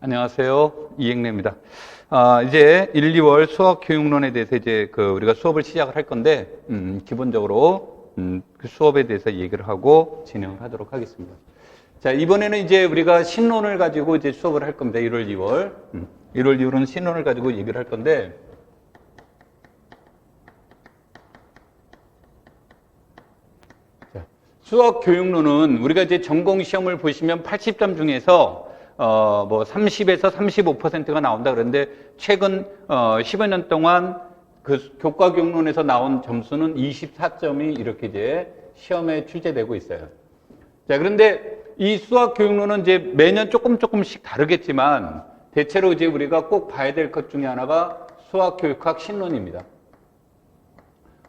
안녕하세요. 이행래입니다. 이제 1, 2월 수학 교육론에 대해서 이제 우리가 수업을 시작을 할 건데, 기본적으로, 그 수업에 대해서 얘기를 하고 진행을 하도록 하겠습니다. 자, 이번에는 이제 우리가 신론을 가지고 이제 수업을 할 겁니다. 1월, 2월. 1월, 2월은 신론을 가지고 얘기를 할 건데, 수학 교육론은 우리가 이제 전공 시험을 보시면 80점 중에서 30에서 35%가 나온다 그러는데 최근 10여 년 동안 그 교과 교육론에서 나온 점수는 24점이 이렇게 이제 시험에 출제되고 있어요. 자, 그런데 이 수학 교육론은 이제 매년 조금씩 다르겠지만 대체로 이제 우리가 꼭 봐야 될 것 중에 하나가 수학 교육학 신론입니다.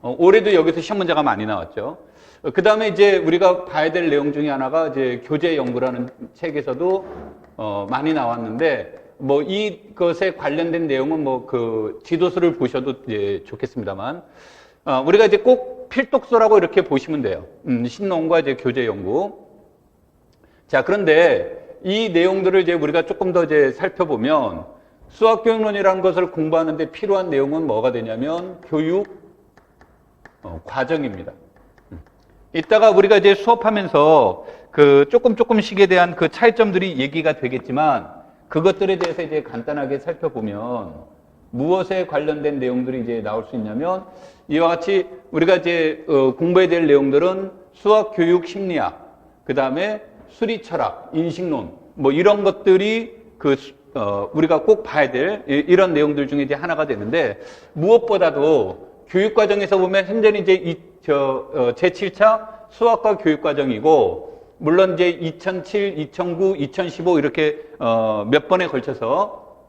올해도 여기서 시험 문제가 많이 나왔죠. 그 다음에 이제 우리가 봐야 될 내용 중에 하나가 이제 교재 연구라는 책에서도 많이 나왔는데, 뭐 이것에 관련된 내용은 뭐 그 지도서를 보셔도 이제 좋겠습니다만, 우리가 이제 꼭 필독서라고 이렇게 보시면 돼요. 신론과 이제 교재 연구. 자, 그런데 이 내용들을 이제 우리가 조금 더 이제 살펴보면 수학교육론이라는 것을 공부하는데 필요한 내용은 뭐가 되냐면 교육 과정입니다. 이따가 우리가 이제 수업하면서 그 조금씩에 대한 그 차이점들이 얘기가 되겠지만 그것들에 대해서 이제 간단하게 살펴보면 무엇에 관련된 내용들이 이제 나올 수 있냐면 이와 같이 우리가 이제 공부해야 될 내용들은 수학 교육 심리학, 그 다음에 수리 철학, 인식론 뭐 이런 것들이 우리가 꼭 봐야 될 이런 내용들 중에 이제 하나가 되는데 무엇보다도 교육 과정에서 보면 현재는 이제 제7차 수학과 교육 과정이고, 물론 이제 2007, 2009, 2015 이렇게 몇 번에 걸쳐서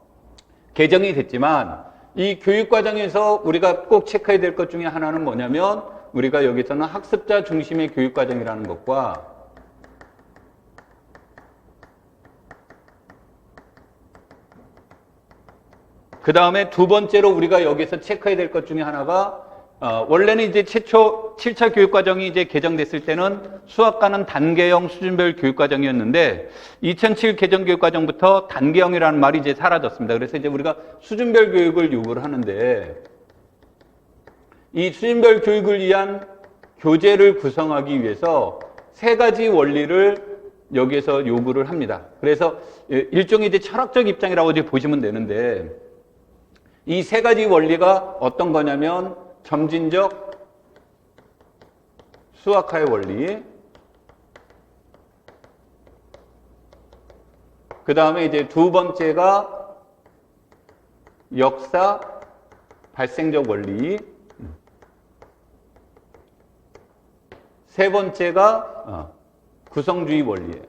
개정이 됐지만 이 교육 과정에서 우리가 꼭 체크해야 될 것 중에 하나는 뭐냐면 우리가 여기서는 학습자 중심의 교육 과정이라는 것과 그 다음에 두 번째로 우리가 여기서 체크해야 될 것 중에 하나가 원래는 이제 최초 7차 교육과정이 이제 개정됐을 때는 수학과는 단계형 수준별 교육과정이었는데 2007 개정 교육과정부터 단계형이라는 말이 이제 사라졌습니다. 그래서 이제 우리가 수준별 교육을 요구를 하는데 이 수준별 교육을 위한 교재를 구성하기 위해서 세 가지 원리를 여기에서 요구를 합니다. 그래서 일종의 이제 철학적 입장이라고 이제 보시면 되는데 이 세 가지 원리가 어떤 거냐면 점진적 수학화의 원리, 그 다음에 이제 두 번째가 역사 발생적 원리, 세 번째가 구성주의 원리예요.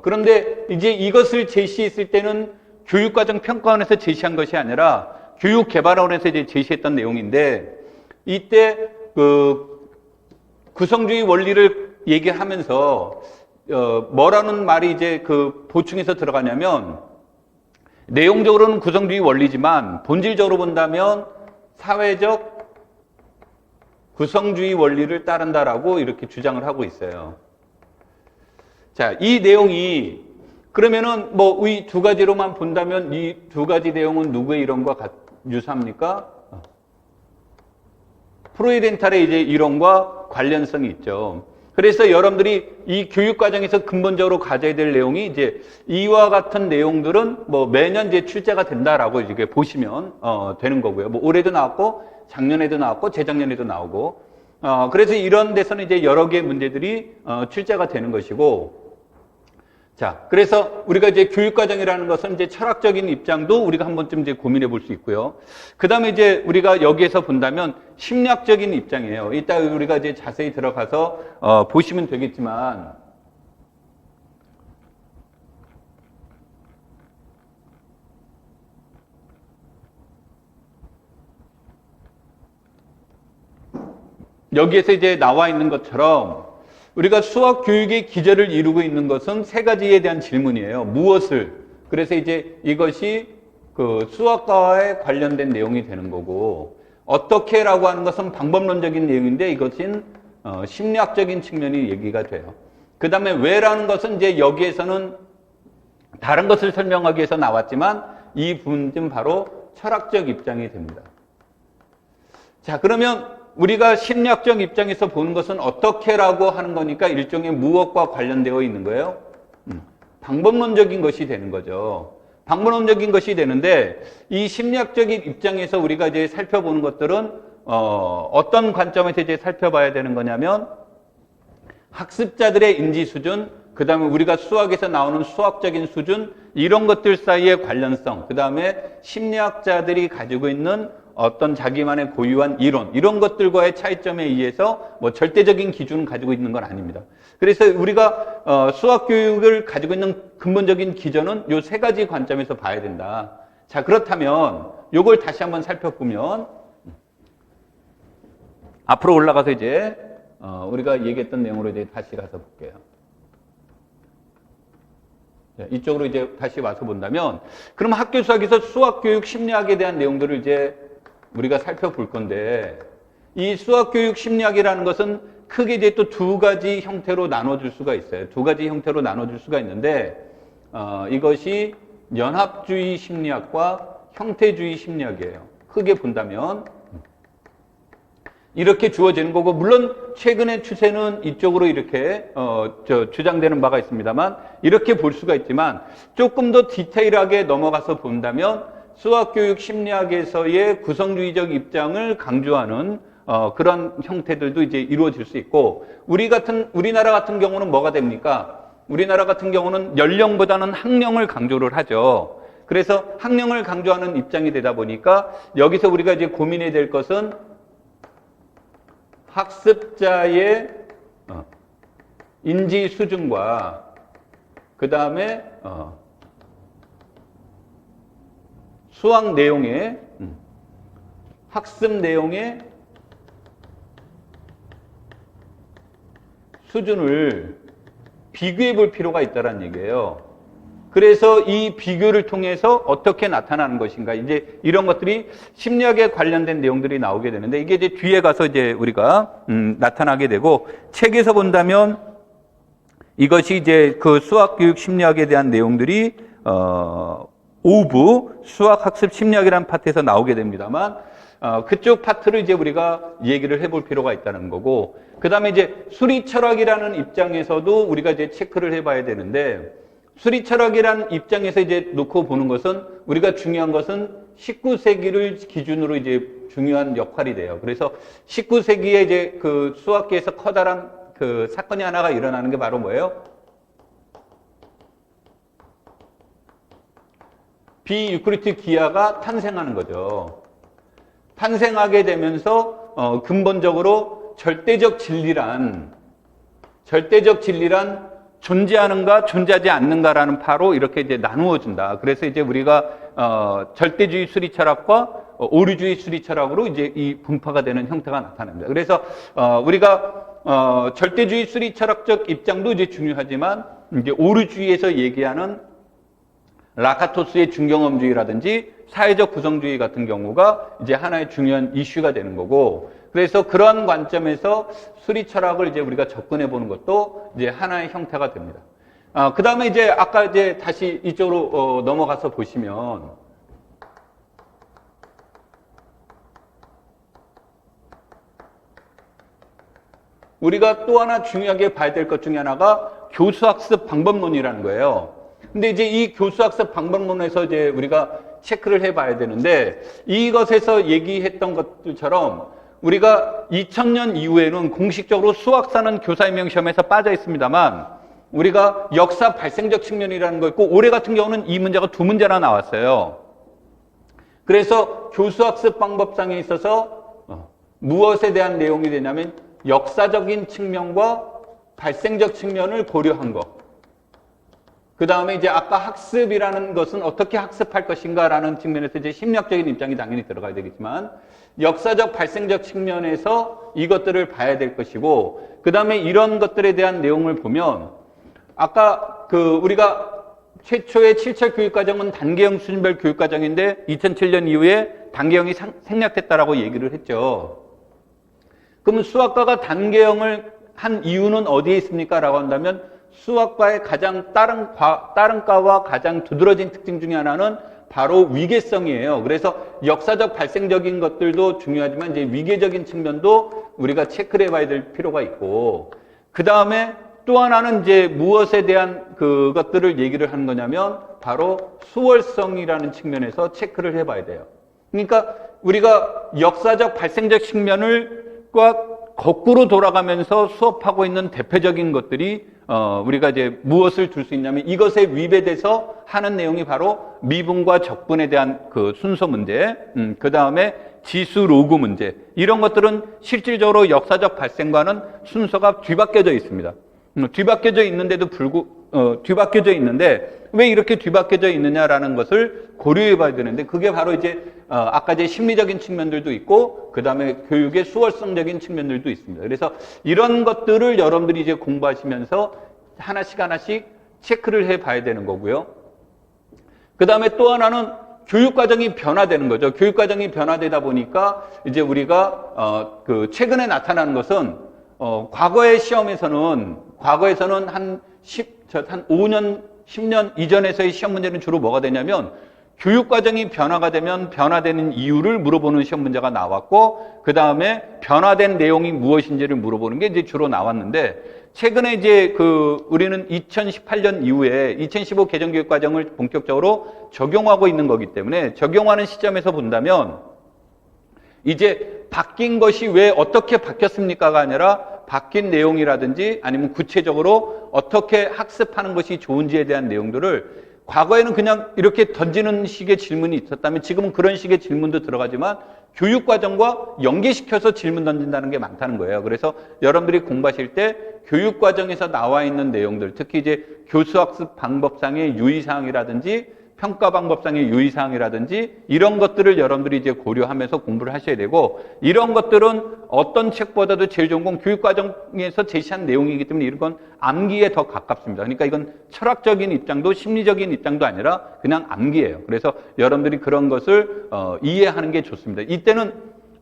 그런데 이제 이것을 제시했을 때는 교육과정 평가원에서 제시한 것이 아니라 교육개발원에서 이제 제시했던 내용인데 이때 구성주의 원리를 얘기하면서 뭐라는 말이 이제 보충해서 들어가냐면 내용적으로는 구성주의 원리지만 본질적으로 본다면 사회적 구성주의 원리를 따른다라고 이렇게 주장을 하고 있어요. 자, 이 내용이 그러면은 뭐 이 두 가지로만 본다면 이 두 가지 내용은 누구의 이론과 유사합니까? 프로이덴탈의 이제 이론과 관련성이 있죠. 그래서 여러분들이 이 교육 과정에서 근본적으로 가져야 될 내용이 이제 이와 같은 내용들은 뭐 매년 이제 출제가 된다라고 이렇게 보시면 되는 거고요. 뭐 올해도 나왔고 작년에도 나왔고 재작년에도 나오고 그래서 이런 데서는 이제 여러 개의 문제들이 출제가 되는 것이고. 자, 그래서 우리가 이제 교육과정이라는 것은 이제 철학적인 입장도 우리가 한 번쯤 이제 고민해 볼 수 있고요. 그 다음에 이제 우리가 여기에서 본다면 심리학적인 입장이에요. 이따 우리가 이제 자세히 들어가서, 보시면 되겠지만, 여기에서 이제 나와 있는 것처럼 우리가 수학 교육의 기저를 이루고 있는 것은 세 가지에 대한 질문이에요. 무엇을? 그래서 이제 이것이 수학과에 관련된 내용이 되는 거고, 어떻게라고 하는 것은 방법론적인 내용인데 이것은 심리학적인 측면이 얘기가 돼요. 그 다음에 왜라는 것은 이제 여기에서는 다른 것을 설명하기 위해서 나왔지만 이 부분은 바로 철학적 입장이 됩니다. 자, 그러면 우리가 심리학적 입장에서 보는 것은 어떻게라고 하는 거니까 일종의 무엇과 관련되어 있는 거예요? 방법론적인 것이 되는 거죠. 방법론적인 것이 되는데 이 심리학적인 입장에서 우리가 이제 살펴보는 것들은 어떤 관점에서 이제 살펴봐야 되는 거냐면 학습자들의 인지 수준, 그 다음에 우리가 수학에서 나오는 수학적인 수준, 이런 것들 사이의 관련성, 그 다음에 심리학자들이 가지고 있는 어떤 자기만의 고유한 이론, 이런 것들과의 차이점에 의해서 뭐 절대적인 기준을 가지고 있는 건 아닙니다. 그래서 우리가 수학 교육을 가지고 있는 근본적인 기전은 요 세 가지 관점에서 봐야 된다. 자, 그렇다면 요걸 다시 한번 살펴보면 앞으로 올라가서 이제 우리가 얘기했던 내용으로 이제 다시 가서 볼게요. 이쪽으로 이제 다시 와서 본다면, 그럼 학교 수학에서 수학 교육 심리학에 대한 내용들을 이제 우리가 살펴볼 건데, 이 수학 교육 심리학이라는 것은 크게 이제 또 두 가지 형태로 나눠줄 수가 있어요. 두 가지 형태로 나눠줄 수가 있는데, 이것이 연합주의 심리학과 형태주의 심리학이에요. 크게 본다면 이렇게 주어지는 거고, 물론 최근의 추세는 이쪽으로 이렇게 주장되는 바가 있습니다만, 이렇게 볼 수가 있지만 조금 더 디테일하게 넘어가서 본다면 수학교육 심리학에서의 구성주의적 입장을 강조하는 그런 형태들도 이제 이루어질 수 있고, 우리나라 같은 경우는 뭐가 됩니까? 우리나라 같은 경우는 연령보다는 학령을 강조를 하죠. 그래서 학령을 강조하는 입장이 되다 보니까 여기서 우리가 이제 고민해야 될 것은 학습자의 인지 수준과 그 다음에 수학 내용의 학습 내용의 수준을 비교해 볼 필요가 있다는 얘기예요. 그래서 이 비교를 통해서 어떻게 나타나는 것인가, 이제 이런 것들이 심리학에 관련된 내용들이 나오게 되는데, 이게 이제 뒤에 가서 이제 우리가 나타나게 되고, 책에서 본다면 이것이 이제 그 수학교육 심리학에 대한 내용들이 5부 수학학습 심리학이라는 파트에서 나오게 됩니다만, 그쪽 파트를 이제 우리가 얘기를 해볼 필요가 있다는 거고, 그 다음에 이제 수리철학이라는 입장에서도 우리가 이제 체크를 해봐야 되는데, 수리철학이라는 입장에서 이제 놓고 보는 것은, 우리가 중요한 것은 19세기를 기준으로 이제 중요한 역할이 돼요. 그래서 19세기에 이제 그 수학계에서 커다란 그 사건이 하나가 일어나는 게 바로 뭐예요? 비유클리드 기하가 탄생하는 거죠. 탄생하게 되면서 근본적으로 절대적 진리란 존재하는가 존재하지 않는가라는 파로 이렇게 이제 나누어진다. 그래서 이제 우리가 절대주의 수리철학과 오류주의 수리철학으로 이제 이 분파가 되는 형태가 나타납니다. 그래서 우리가 절대주의 수리철학적 입장도 이제 중요하지만, 이제 오류주의에서 얘기하는 라카토스의 중경험주의라든지 사회적 구성주의 같은 경우가 이제 하나의 중요한 이슈가 되는 거고, 그래서 그런 관점에서 수리철학을 이제 우리가 접근해 보는 것도 이제 하나의 형태가 됩니다. 그 다음에 이제 아까 이제 다시 이쪽으로 넘어가서 보시면, 우리가 또 하나 중요하게 봐야 될 것 중에 하나가 교수학습 방법론이라는 거예요. 근데 이제 이 교수학습 방법론에서 이제 우리가 체크를 해 봐야 되는데, 이것에서 얘기했던 것들처럼 우리가 2000년 이후에는 공식적으로 수학사는 교사임용 시험에서 빠져 있습니다만, 우리가 역사 발생적 측면이라는 거 있고, 올해 같은 경우는 이 문제가 두 문제나 나왔어요. 그래서 교수학습 방법상에 있어서 무엇에 대한 내용이 되냐면 역사적인 측면과 발생적 측면을 고려한 것. 그 다음에 이제 아까 학습이라는 것은 어떻게 학습할 것인가라는 측면에서 이제 심리학적인 입장이 당연히 들어가야 되겠지만, 역사적 발생적 측면에서 이것들을 봐야 될 것이고, 그 다음에 이런 것들에 대한 내용을 보면, 아까 우리가 최초의 7철 교육과정은 단계형 수준별 교육과정인데 2007년 이후에 단계형이 생략됐다라고 얘기를 했죠. 그럼 수학과가 단계형을 한 이유는 어디에 있습니까? 라고 한다면 수학과의 가장 다른 과와 가장 두드러진 특징 중에 하나는 바로 위계성이에요. 그래서 역사적 발생적인 것들도 중요하지만 이제 위계적인 측면도 우리가 체크를 해봐야 될 필요가 있고, 그 다음에 또 하나는 이제 무엇에 대한 그것들을 얘기를 하는 거냐면 바로 수월성이라는 측면에서 체크를 해봐야 돼요. 그러니까 우리가 역사적 발생적 측면을과 거꾸로 돌아가면서 수업하고 있는 대표적인 것들이 우리가 이제 무엇을 줄 수 있냐면 이것에 위배돼서 하는 내용이 바로 미분과 적분에 대한 그 순서 문제, 그 다음에 지수 로그 문제, 이런 것들은 실질적으로 역사적 발생과는 순서가 뒤바뀌어져 있습니다. 뒤바뀌어져 있는데 왜 이렇게 뒤바뀌어져 있느냐라는 것을 고려해 봐야 되는데, 그게 바로 이제 아까 이제 심리적인 측면들도 있고 그 다음에 교육의 수월성적인 측면들도 있습니다. 그래서 이런 것들을 여러분들이 이제 공부하시면서 하나씩 체크를 해 봐야 되는 거고요. 그 다음에 또 하나는 교육과정이 변화되는 거죠. 교육과정이 변화되다 보니까 이제 우리가 그 최근에 나타나는 것은 과거의 시험에서는 한 5년, 10년 이전에서의 시험 문제는 주로 뭐가 되냐면 교육과정이 변화가 되면 변화되는 이유를 물어보는 시험 문제가 나왔고, 그 다음에 변화된 내용이 무엇인지를 물어보는 게 이제 주로 나왔는데, 최근에 이제 우리는 2018년 이후에 2015 개정교육과정을 본격적으로 적용하고 있는 거기 때문에 적용하는 시점에서 본다면 이제 바뀐 것이 왜 어떻게 바뀌었습니까가 아니라 바뀐 내용이라든지 아니면 구체적으로 어떻게 학습하는 것이 좋은지에 대한 내용들을, 과거에는 그냥 이렇게 던지는 식의 질문이 있었다면 지금은 그런 식의 질문도 들어가지만 교육과정과 연계시켜서 질문 던진다는 게 많다는 거예요. 그래서 여러분들이 공부하실 때 교육과정에서 나와 있는 내용들, 특히 이제 교수학습 방법상의 유의사항이라든지 평가 방법상의 유의사항이라든지 이런 것들을 여러분들이 이제 고려하면서 공부를 하셔야 되고, 이런 것들은 어떤 책보다도 제일 좋은 건 교육과정에서 제시한 내용이기 때문에 이런 건 암기에 더 가깝습니다. 그러니까 이건 철학적인 입장도 심리적인 입장도 아니라 그냥 암기예요. 그래서 여러분들이 그런 것을 이해하는 게 좋습니다. 이때는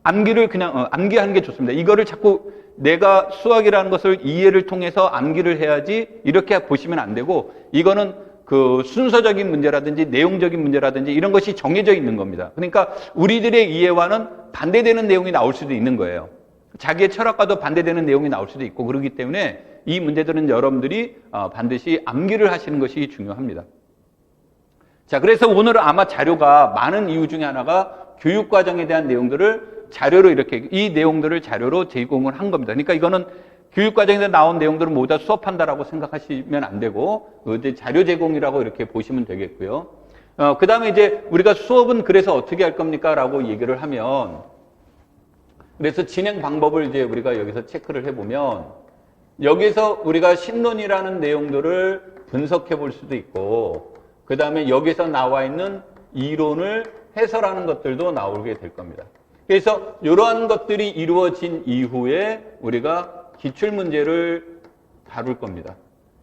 암기를 그냥 암기하는 게 좋습니다. 이거를 자꾸 내가 수학이라는 것을 이해를 통해서 암기를 해야지 이렇게 보시면 안 되고, 이거는 그 순서적인 문제라든지 내용적인 문제라든지 이런 것이 정해져 있는 겁니다. 그러니까 우리들의 이해와는 반대되는 내용이 나올 수도 있는 거예요. 자기의 철학과도 반대되는 내용이 나올 수도 있고, 그렇기 때문에 이 문제들은 여러분들이 반드시 암기를 하시는 것이 중요합니다. 자, 그래서 오늘은 아마 자료가 많은 이유 중에 하나가 교육과정에 대한 내용들을 자료로 이 내용들을 자료로 제공을 한 겁니다. 그러니까 이거는 교육과정에서 나온 내용들을 모두 다 수업한다라고 생각하시면 안 되고 이제 자료 제공이라고 이렇게 보시면 되겠고요. 그 다음에 이제 우리가 수업은 그래서 어떻게 할 겁니까? 라고 얘기를 하면, 그래서 진행 방법을 이제 우리가 여기서 체크를 해보면, 여기서 우리가 신론이라는 내용들을 분석해 볼 수도 있고, 그 다음에 여기서 나와 있는 이론을 해설하는 것들도 나오게 될 겁니다. 그래서 이러한 것들이 이루어진 이후에 우리가 기출문제를 다룰 겁니다.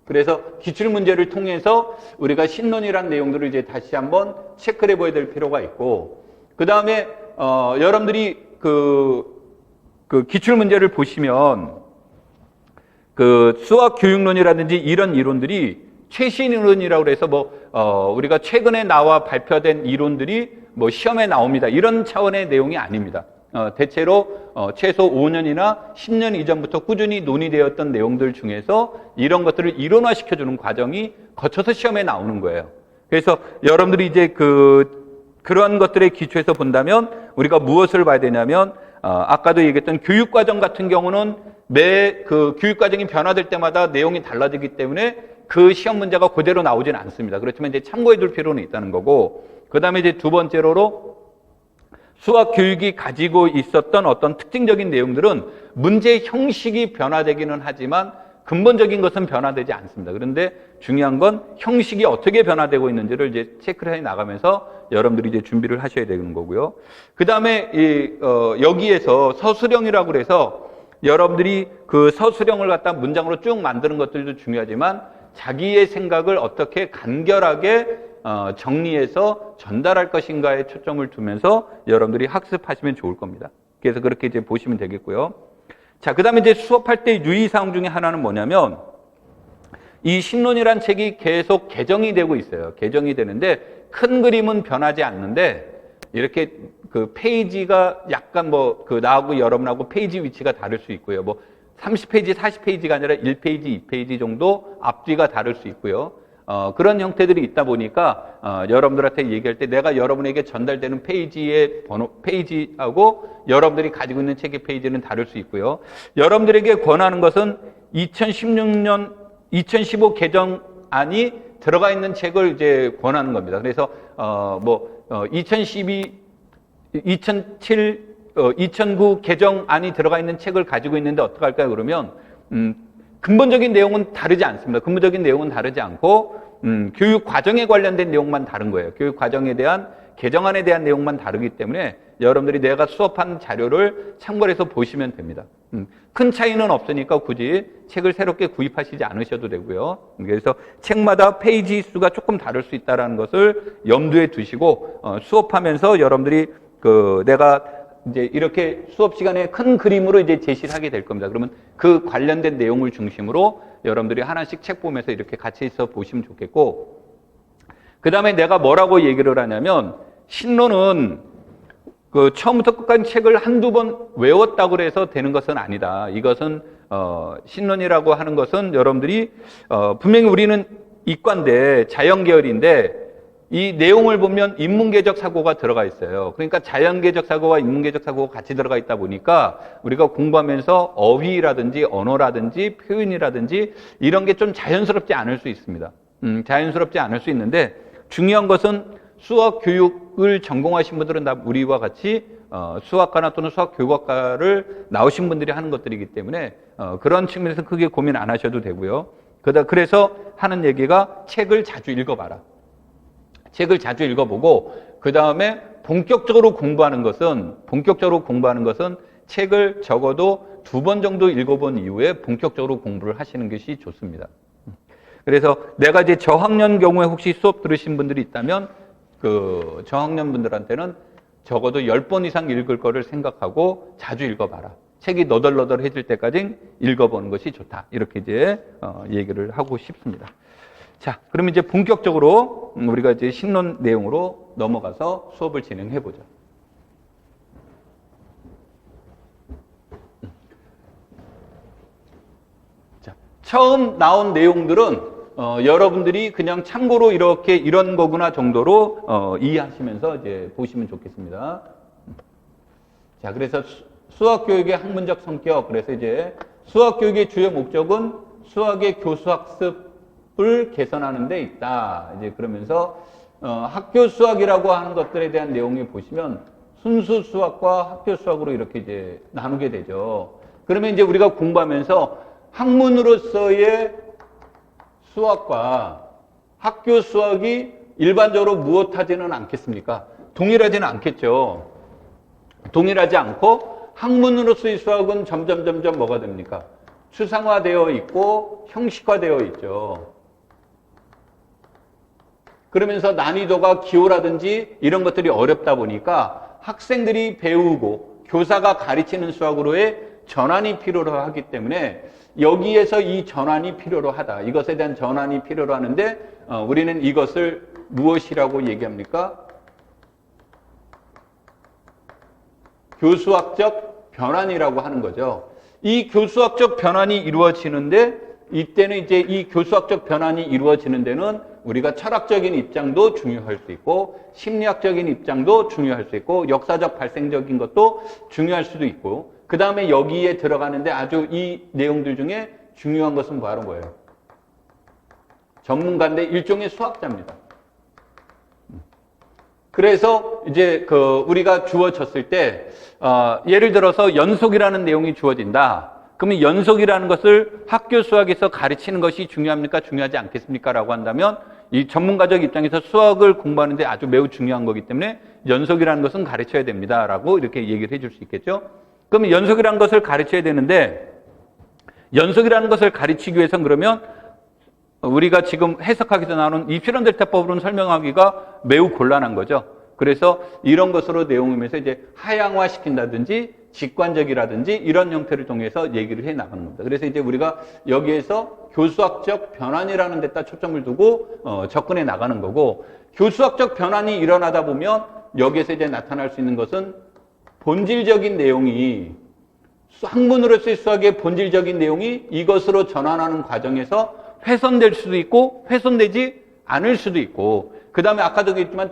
그래서 기출문제를 통해서 우리가 신론이라는 내용들을 이제 다시 한번 체크를 해봐야 될 필요가 있고, 그 다음에 여러분들이 그 기출문제를 보시면 그 수학 교육론이라든지 이런 이론들이 최신 이론이라고 해서 우리가 최근에 나와 발표된 이론들이 시험에 나옵니다. 이런 차원의 내용이 아닙니다. 대체로 최소 5년이나 10년 이전부터 꾸준히 논의되었던 내용들 중에서 이런 것들을 이론화시켜주는 과정이 거쳐서 시험에 나오는 거예요. 그래서 여러분들이 이제 그러한 것들의 기초에서 본다면 우리가 무엇을 봐야 되냐면, 아까도 얘기했던 교육과정 같은 경우는 매 교육과정이 변화될 때마다 내용이 달라지기 때문에 그 시험 문제가 그대로 나오지는 않습니다. 그렇지만 이제 참고해 둘 필요는 있다는 거고, 그 다음에 이제 두 번째로 수학 교육이 가지고 있었던 어떤 특징적인 내용들은 문제 형식이 변화되기는 하지만 근본적인 것은 변화되지 않습니다. 그런데 중요한 건 형식이 어떻게 변화되고 있는지를 이제 체크를 해 나가면서 여러분들이 이제 준비를 하셔야 되는 거고요. 그 다음에 여기에서 서술형이라고 해서 여러분들이 그 서술형을 갖다 문장으로 쭉 만드는 것들도 중요하지만 자기의 생각을 어떻게 간결하게 정리해서 전달할 것인가에 초점을 두면서 여러분들이 학습하시면 좋을 겁니다. 그래서 그렇게 이제 보시면 되겠고요. 자, 그 다음에 이제 수업할 때 유의사항 중에 하나는 뭐냐면, 이 신론이란 책이 계속 개정이 되고 있어요. 개정이 되는데 큰 그림은 변하지 않는데 이렇게 그 페이지가 약간 뭐 그 나하고 여러분하고 페이지 위치가 다를 수 있고요. 뭐 30페이지, 40페이지가 아니라 1페이지, 2페이지 정도 앞뒤가 다를 수 있고요. 그런 형태들이 있다 보니까 여러분들한테 얘기할 때 내가 여러분에게 전달되는 페이지의 번호, 페이지하고 여러분들이 가지고 있는 책의 페이지는 다를 수 있고요. 여러분들에게 권하는 것은 2016년, 2015 개정안이 들어가 있는 책을 이제 권하는 겁니다. 그래서 2012, 2007, 2009 개정안이 들어가 있는 책을 가지고 있는데 어떡할까요? 그러면 근본적인 내용은 다르지 않습니다. 근본적인 내용은 다르지 않고 교육 과정에 관련된 내용만 다른 거예요. 교육 과정에 대한 개정안에 대한 내용만 다르기 때문에 여러분들이 내가 수업한 자료를 참고해서 보시면 됩니다. 큰 차이는 없으니까 굳이 책을 새롭게 구입하시지 않으셔도 되고요. 그래서 책마다 페이지 수가 조금 다를 수 있다는 것을 염두에 두시고 수업하면서 여러분들이 내가 이제 이렇게 수업 시간에 큰 그림으로 이제 제시를 하게 될 겁니다. 그러면 그 관련된 내용을 중심으로 여러분들이 하나씩 책 보면서 이렇게 같이 있어 보시면 좋겠고, 그 다음에 내가 뭐라고 얘기를 하냐면, 신론은 처음부터 끝까지 책을 한두 번 외웠다고 해서 되는 것은 아니다. 이것은 신론이라고 하는 것은 여러분들이 분명히 우리는 이과인데 자연계열인데 이 내용을 보면 인문계적 사고가 들어가 있어요. 그러니까 자연계적 사고와 인문계적 사고가 같이 들어가 있다 보니까 우리가 공부하면서 어휘라든지 언어라든지 표현이라든지 이런 게 좀 자연스럽지 않을 수 있습니다. 자연스럽지 않을 수 있는데 중요한 것은 수학 교육을 전공하신 분들은 다 우리와 같이 수학과나 또는 수학교육학과를 나오신 분들이 하는 것들이기 때문에 그런 측면에서 크게 고민 안 하셔도 되고요. 그래서 하는 얘기가 책을 자주 읽어봐라. 책을 자주 읽어보고 그 다음에 본격적으로 공부하는 것은 책을 적어도 2번 정도 읽어본 이후에 본격적으로 공부를 하시는 것이 좋습니다. 그래서 내가 이제 저학년 경우에 혹시 수업 들으신 분들이 있다면 그 저학년 분들한테는 적어도 10번 이상 읽을 거를 생각하고 자주 읽어봐라. 책이 너덜너덜해질 때까지 읽어보는 것이 좋다. 이렇게 이제 얘기를 하고 싶습니다. 자, 그럼 이제 본격적으로 우리가 이제 신론 내용으로 넘어가서 수업을 진행해 보죠. 자, 처음 나온 내용들은 여러분들이 그냥 참고로 이렇게 이런 거구나 정도로 이해하시면서 이제 보시면 좋겠습니다. 자, 그래서 수학 교육의 학문적 성격. 그래서 이제 수학 교육의 주요 목적은 수학의 교수학습 을 개선하는 데 있다. 이제 그러면서 학교 수학이라고 하는 것들에 대한 내용을 보시면 순수 수학과 학교 수학으로 이렇게 이제 나누게 되죠. 그러면 이제 우리가 공부하면서 학문으로서의 수학과 학교 수학이 일반적으로 무엇하지는 않겠습니까? 동일하지는 않겠죠. 동일하지 않고 학문으로서의 수학은 점점 뭐가 됩니까? 추상화되어 있고 형식화되어 있죠. 그러면서 난이도가 기호라든지 이런 것들이 어렵다 보니까 학생들이 배우고 교사가 가르치는 수학으로의 전환이 필요로 하기 때문에 여기에서 이 전환이 필요로 하다. 이것에 대한 전환이 필요로 하는데 우리는 이것을 무엇이라고 얘기합니까? 교수학적 변환이라고 하는 거죠. 이 교수학적 변환이 이루어지는데 이때는 이제 이 교수학적 변환이 이루어지는 데는 우리가 철학적인 입장도 중요할 수 있고 심리학적인 입장도 중요할 수 있고 역사적 발생적인 것도 중요할 수도 있고 그 다음에 여기에 들어가는데 아주 이 내용들 중에 중요한 것은 바로 뭐예요? 전문가인데 일종의 수학자입니다. 그래서 이제 우리가 주어졌을 때 예를 들어서 연속이라는 내용이 주어진다. 그러면 연속이라는 것을 학교 수학에서 가르치는 것이 중요합니까? 중요하지 않겠습니까? 라고 한다면 이 전문가적 입장에서 수학을 공부하는데 아주 매우 중요한 거기 때문에 연속이라는 것은 가르쳐야 됩니다. 라고 이렇게 얘기를 해줄 수 있겠죠? 그러면 연속이라는 것을 가르쳐야 되는데 연속이라는 것을 가르치기 위해서는 그러면 우리가 지금 해석하기도 나오는 입실현 델타법으로는 설명하기가 매우 곤란한 거죠. 그래서 이런 것으로 내용이면서 이제 하향화 시킨다든지 직관적이라든지 이런 형태를 통해서 얘기를 해 나가는 겁니다. 그래서 이제 우리가 여기에서 교수학적 변환이라는 데다 초점을 두고 접근해 나가는 거고, 교수학적 변환이 일어나다 보면 여기에서 이제 나타날 수 있는 것은 본질적인 내용이, 학문으로서의 수학의 본질적인 내용이 이것으로 전환하는 과정에서 훼손될 수도 있고 훼손되지 않을 수도 있고, 그 다음에 아까도 얘기했지만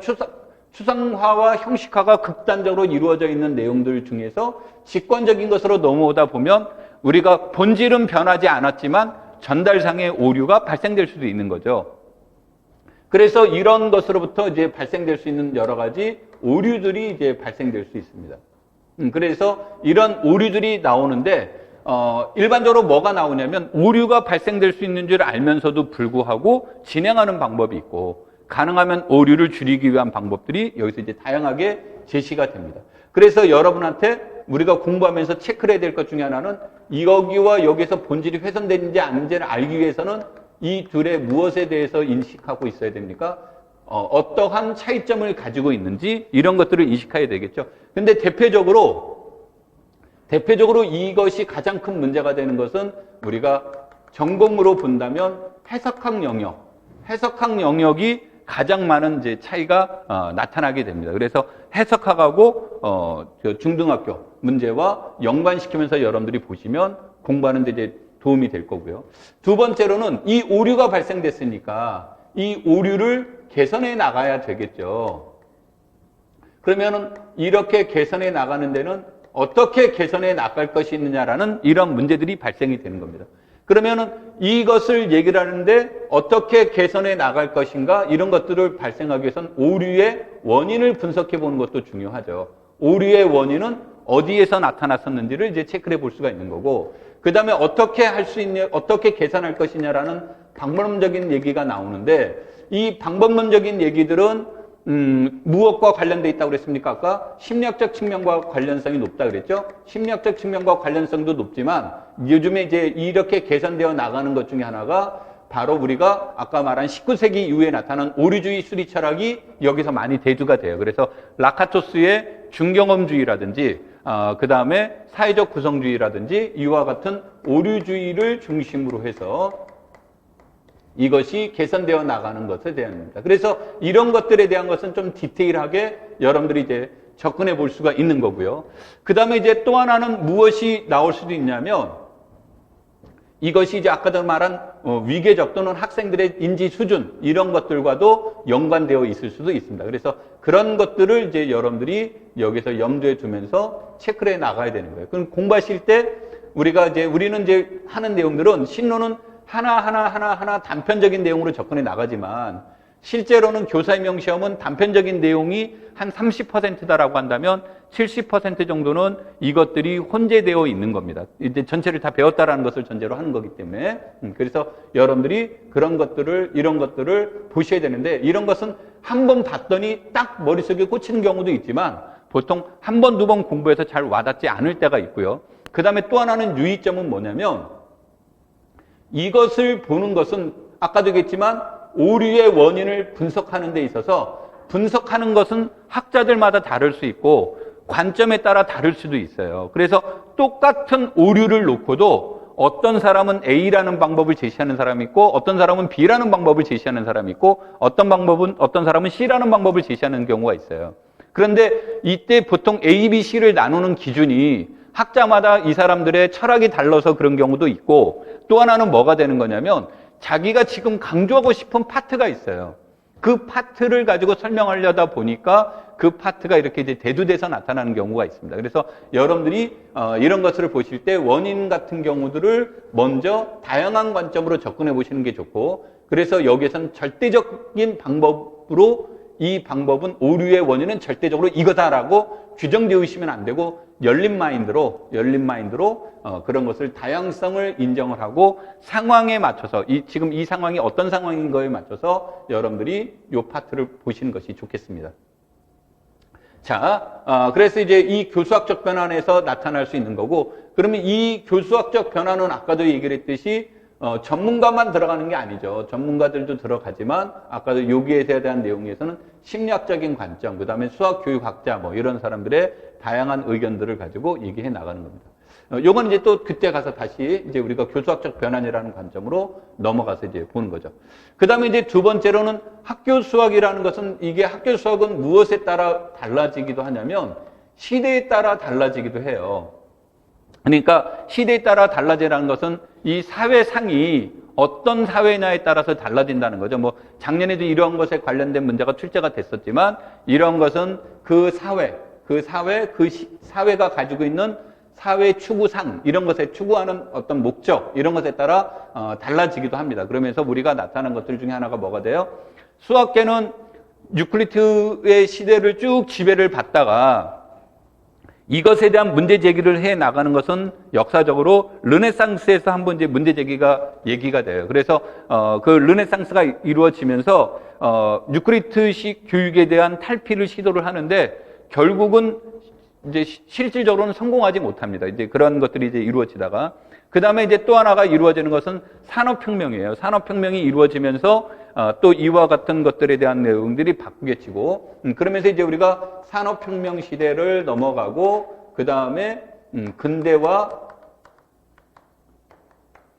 추상화와 형식화가 극단적으로 이루어져 있는 내용들 중에서 직관적인 것으로 넘어오다 보면 우리가 본질은 변하지 않았지만 전달상의 오류가 발생될 수도 있는 거죠. 그래서 이런 것으로부터 이제 발생될 수 있는 여러 가지 오류들이 이제 발생될 수 있습니다. 그래서 이런 오류들이 나오는데, 일반적으로 뭐가 나오냐면 오류가 발생될 수 있는 줄 알면서도 불구하고 진행하는 방법이 있고, 가능하면 오류를 줄이기 위한 방법들이 여기서 이제 다양하게 제시가 됩니다. 그래서 여러분한테 우리가 공부하면서 체크를 해야 될 것 중에 하나는 여기와 여기에서 본질이 훼손되는지 아닌지를 알기 위해서는 이 둘의 무엇에 대해서 인식하고 있어야 됩니까? 어떠한 차이점을 가지고 있는지 이런 것들을 인식해야 되겠죠. 근데 대표적으로 이것이 가장 큰 문제가 되는 것은 우리가 전공으로 본다면 해석학 영역이 가장 많은 이제 차이가 나타나게 됩니다. 그래서 해석학하고 중등학교 문제와 연관시키면서 여러분들이 보시면 공부하는 데 이제 도움이 될 거고요. 두 번째로는 이 오류가 발생됐으니까 이 오류를 개선해 나가야 되겠죠. 그러면은 이렇게 개선해 나가는 데는 어떻게 개선해 나갈 것이 있느냐라는 이런 문제들이 발생이 되는 겁니다. 그러면은 이것을 얘기를 하는데 어떻게 개선해 나갈 것인가, 이런 것들을 발생하기 위해서는 오류의 원인을 분석해 보는 것도 중요하죠. 오류의 원인은 어디에서 나타났었는지를 이제 체크해 볼 수가 있는 거고, 그 다음에 어떻게 할 수 있냐, 어떻게 개선할 것이냐라는 방법론적인 얘기가 나오는데, 이 방법론적인 얘기들은 무엇과 관련되어 있다고 그랬습니까? 아까 심리학적 측면과 관련성이 높다 그랬죠? 심리학적 측면과 관련성도 높지만 요즘에 이제 이렇게 개선되어 나가는 것 중에 하나가 바로 우리가 아까 말한 19세기 이후에 나타난 오류주의 수리 철학이 여기서 많이 대두가 돼요. 그래서 라카토스의 중경험주의라든지 그 다음에 사회적 구성주의라든지 이와 같은 오류주의를 중심으로 해서 이것이 개선되어 나가는 것에 대한입니다. 그래서 이런 것들에 대한 것은 좀 디테일하게 여러분들이 이제 접근해 볼 수가 있는 거고요. 그 다음에 이제 또 하나는 무엇이 나올 수도 있냐면, 이것이 이제 아까도 말한 위계적 또는 학생들의 인지 수준, 이런 것들과도 연관되어 있을 수도 있습니다. 그래서 그런 것들을 이제 여러분들이 여기서 염두에 두면서 체크를 해 나가야 되는 거예요. 그럼 공부하실 때 우리는 이제 하는 내용들은 신론은 하나 단편적인 내용으로 접근해 나가지만, 실제로는 교사임용 시험은 단편적인 내용이 한 30%다라고 한다면 70% 정도는 이것들이 혼재되어 있는 겁니다. 이제 전체를 다 배웠다라는 것을 전제로 하는 거기 때문에. 그래서 여러분들이 이런 것들을 보셔야 되는데, 이런 것은 한 번 봤더니 딱 머릿속에 꽂히는 경우도 있지만 보통 한 번, 두 번 공부해서 잘 와닿지 않을 때가 있고요. 그 다음에 또 하나는 유의점은 뭐냐면, 이것을 보는 것은 아까도 얘기했지만 오류의 원인을 분석하는 데 있어서 분석하는 것은 학자들마다 다를 수 있고 관점에 따라 다를 수도 있어요. 그래서 똑같은 오류를 놓고도 어떤 사람은 A라는 방법을 제시하는 사람이 있고 어떤 사람은 B라는 방법을 제시하는 사람이 있고 어떤 사람은 C라는 방법을 제시하는 경우가 있어요. 그런데 이때 보통 A, B, C를 나누는 기준이 학자마다 이 사람들의 철학이 달라서 그런 경우도 있고, 또 하나는 뭐가 되는 거냐면 자기가 지금 강조하고 싶은 파트가 있어요. 그 파트를 가지고 설명하려다 보니까 그 파트가 이렇게 이제 대두돼서 나타나는 경우가 있습니다. 그래서 여러분들이 이런 것을 보실 때 원인 같은 경우들을 먼저 다양한 관점으로 접근해 보시는 게 좋고, 그래서 여기에서는 절대적인 방법으로 이 방법은 오류의 원인은 절대적으로 이거다라고 규정되어 있으면 안 되고 열린 마인드로 그런 것을 다양성을 인정을 하고 상황에 맞춰서 지금 이 상황이 어떤 상황인 거에 맞춰서 여러분들이 이 파트를 보시는 것이 좋겠습니다. 자, 그래서 이제 이 교수학적 변환에서 나타날 수 있는 거고, 그러면 이 교수학적 변환은 아까도 얘기를 했듯이 전문가만 들어가는 게 아니죠. 전문가들도 들어가지만 아까도 여기에 대한 내용에서는 심리학적인 관점, 그 다음에 수학교육학자 뭐 이런 사람들의 다양한 의견들을 가지고 얘기해 나가는 겁니다. 요건 이제 또 그때 가서 다시 이제 우리가 교수학적 변환이라는 관점으로 넘어가서 이제 보는 거죠. 그 다음에 이제 두 번째로는 학교 수학이라는 것은 이게 학교 수학은 무엇에 따라 달라지기도 하냐면 시대에 따라 달라지기도 해요. 그러니까 시대에 따라 달라지라는 것은 이 사회상이 어떤 사회냐에 따라서 달라진다는 거죠. 뭐 작년에도 이런 것에 관련된 문제가 출제가 됐었지만 이런 것은 그 사회가 가지고 있는 사회 추구상, 이런 것에 추구하는 어떤 목적, 이런 것에 따라 달라지기도 합니다. 그러면서 우리가 나타난 것들 중에 하나가 뭐가 돼요? 수학계는 유클리드의 시대를 쭉 지배를 받다가 이것에 대한 문제 제기를 해 나가는 것은 역사적으로 르네상스에서 한번 이제 문제 제기가 얘기가 돼요. 그래서 그 르네상스가 이루어지면서 유클리드식 교육에 대한 탈피를 시도를 하는데 결국은 이제 실질적으로는 성공하지 못합니다. 이제 그런 것들이 이제 이루어지다가 그 다음에 이제 또 하나가 이루어지는 것은 산업혁명이에요. 산업혁명이 이루어지면서 또 이와 같은 것들에 대한 내용들이 바꾸게지고 그러면서 이제 우리가 산업혁명 시대를 넘어가고 그 다음에 근대화,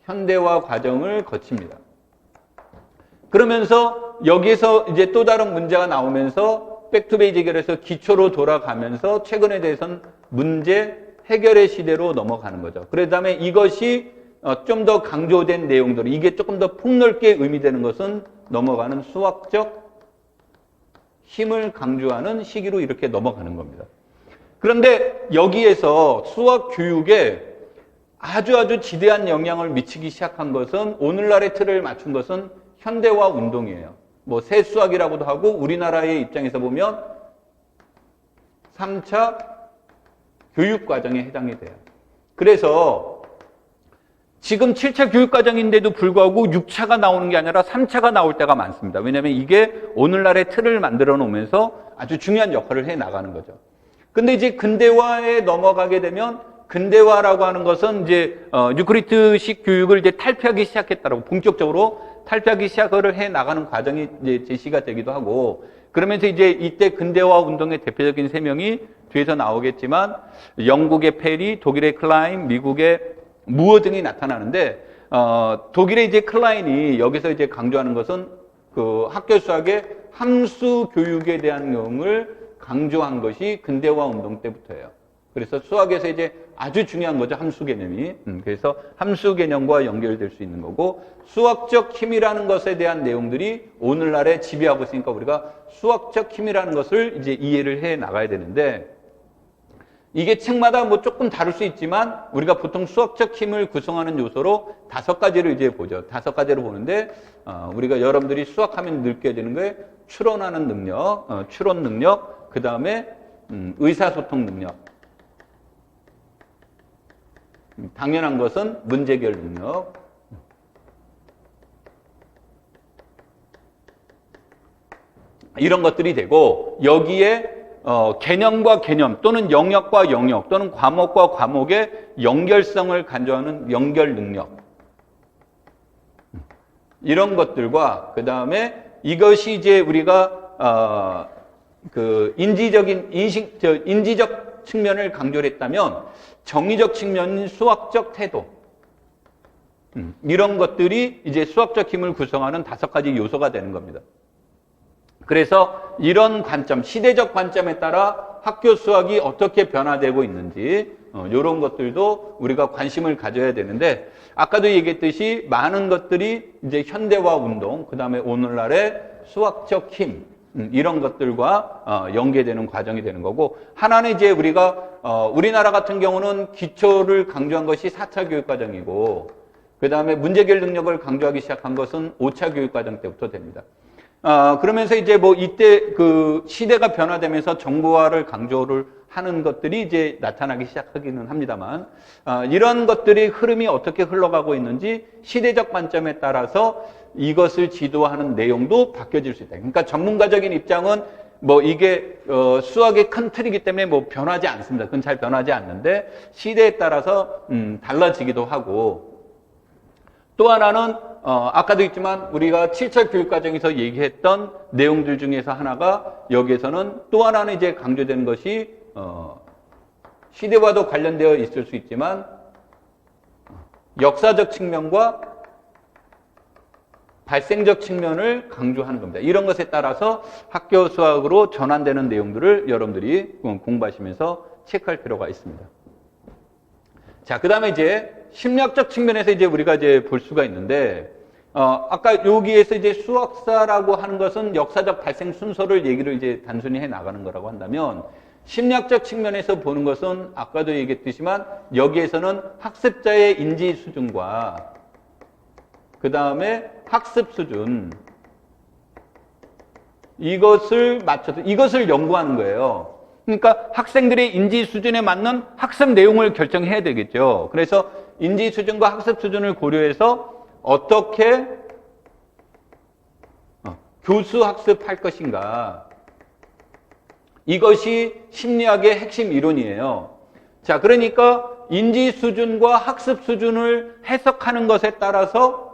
현대화 과정을 거칩니다. 그러면서 여기에서 이제 또 다른 문제가 나오면서 백투베이직을 해서 기초로 돌아가면서 최근에 대해서는 문제 해결의 시대로 넘어가는 거죠. 그 다음에 이것이 좀 더 강조된 내용들, 이게 조금 더 폭넓게 의미되는 것은 넘어가는 수학적 힘을 강조하는 시기로 이렇게 넘어가는 겁니다. 그런데 여기에서 수학 교육에 아주 지대한 영향을 미치기 시작한 것은 오늘날의 틀을 맞춘 것은 현대화 운동이에요. 뭐 세수학이라고도 하고 우리나라의 입장에서 보면 3차 교육과정에 해당이 돼요. 그래서 지금 7차 교육과정인데도 불구하고 6차가 나오는 게 아니라 3차가 나올 때가 많습니다. 왜냐하면 이게 오늘날의 틀을 만들어 놓으면서 아주 중요한 역할을 해 나가는 거죠. 근데 이제 근대화에 넘어가게 되면 근대화라고 하는 것은 이제 유클리드식 교육을 이제 탈피하기 시작했다라고 본격적으로 탈피하기 시작을 해 나가는 과정이 이제 제시가 되기도 하고 그러면서 이제 이때 근대화 운동의 대표적인 세 명이 뒤에서 나오겠지만 영국의 페리, 독일의 클라인, 미국의 무어 등이 나타나는데 독일의 이제 클라인이 여기서 이제 강조하는 것은 그 학교 수학의 함수 교육에 대한 내용을 강조한 것이 근대화 운동 때부터예요. 그래서 수학에서 이제 아주 중요한 거죠. 함수 개념이. 그래서 함수 개념과 연결될 수 있는 거고 수학적 힘이라는 것에 대한 내용들이 오늘날에 지배하고 있으니까 우리가 수학적 힘이라는 것을 이제 이해를 해 나가야 되는데 이게 책마다 뭐 조금 다를 수 있지만 우리가 보통 수학적 힘을 구성하는 요소로 5가지를 이제 보죠. 5가지를 보는데 우리가 여러분들이 수학하면 느껴지는 게 추론하는 능력, 추론 능력, 그 다음에 의사소통 능력. 당연한 것은 문제해결 능력. 이런 것들이 되고 여기에 개념과 개념 또는 영역과 영역 또는 과목과 과목의 연결성을 강조하는 연결 능력. 이런 것들과 그 다음에 이것이 이제 우리가 그 인지적 측면을 강조를 했다면 정의적 측면인 수학적 태도 이런 것들이 이제 수학적 힘을 구성하는 5가지 요소가 되는 겁니다. 그래서 이런 관점, 시대적 관점에 따라 학교 수학이 어떻게 변화되고 있는지 이런 것들도 우리가 관심을 가져야 되는데 아까도 얘기했듯이 많은 것들이 이제 현대화 운동, 그 다음에 오늘날의 수학적 힘 이런 것들과 연계되는 과정이 되는 거고 하나는 이제 우리가 우리나라 같은 경우는 기초를 강조한 것이 4차 교육과정이고 그 다음에 문제해결 능력을 강조하기 시작한 것은 5차 교육과정 때부터 됩니다. 그러면서 이제 뭐 이때 그 시대가 변화되면서 정보화를 강조를 하는 것들이 이제 나타나기 시작하기는 합니다만, 이런 것들이 흐름이 어떻게 흘러가고 있는지 시대적 관점에 따라서 이것을 지도하는 내용도 바뀌어질 수 있다. 그러니까 전문가적인 입장은 뭐 이게 수학의 큰 틀이기 때문에 뭐 변하지 않습니다. 그건 잘 변하지 않는데 시대에 따라서 달라지기도 하고 또 하나는 아까도 있지만 우리가 7차 교육과정에서 얘기했던 내용들 중에서 하나가 여기에서는 또 하나는 이제 강조되는 것이 시대와도 관련되어 있을 수 있지만 역사적 측면과 발생적 측면을 강조하는 겁니다. 이런 것에 따라서 학교 수학으로 전환되는 내용들을 여러분들이 공부하시면서 체크할 필요가 있습니다. 자, 그 다음에 이제 심리학적 측면에서 이제 우리가 이제 볼 수가 있는데, 아까 여기에서 이제 수학사라고 하는 것은 역사적 발생 순서를 얘기를 이제 단순히 해 나가는 거라고 한다면, 심리학적 측면에서 보는 것은 아까도 얘기했듯이만 여기에서는 학습자의 인지 수준과 그 다음에 학습 수준, 이것을 맞춰서 이것을 연구하는 거예요. 그러니까 학생들의 인지 수준에 맞는 학습 내용을 결정해야 되겠죠. 그래서 인지 수준과 학습 수준을 고려해서 어떻게 교수 학습할 것인가. 이것이 심리학의 핵심 이론이에요. 자, 그러니까 인지 수준과 학습 수준을 해석하는 것에 따라서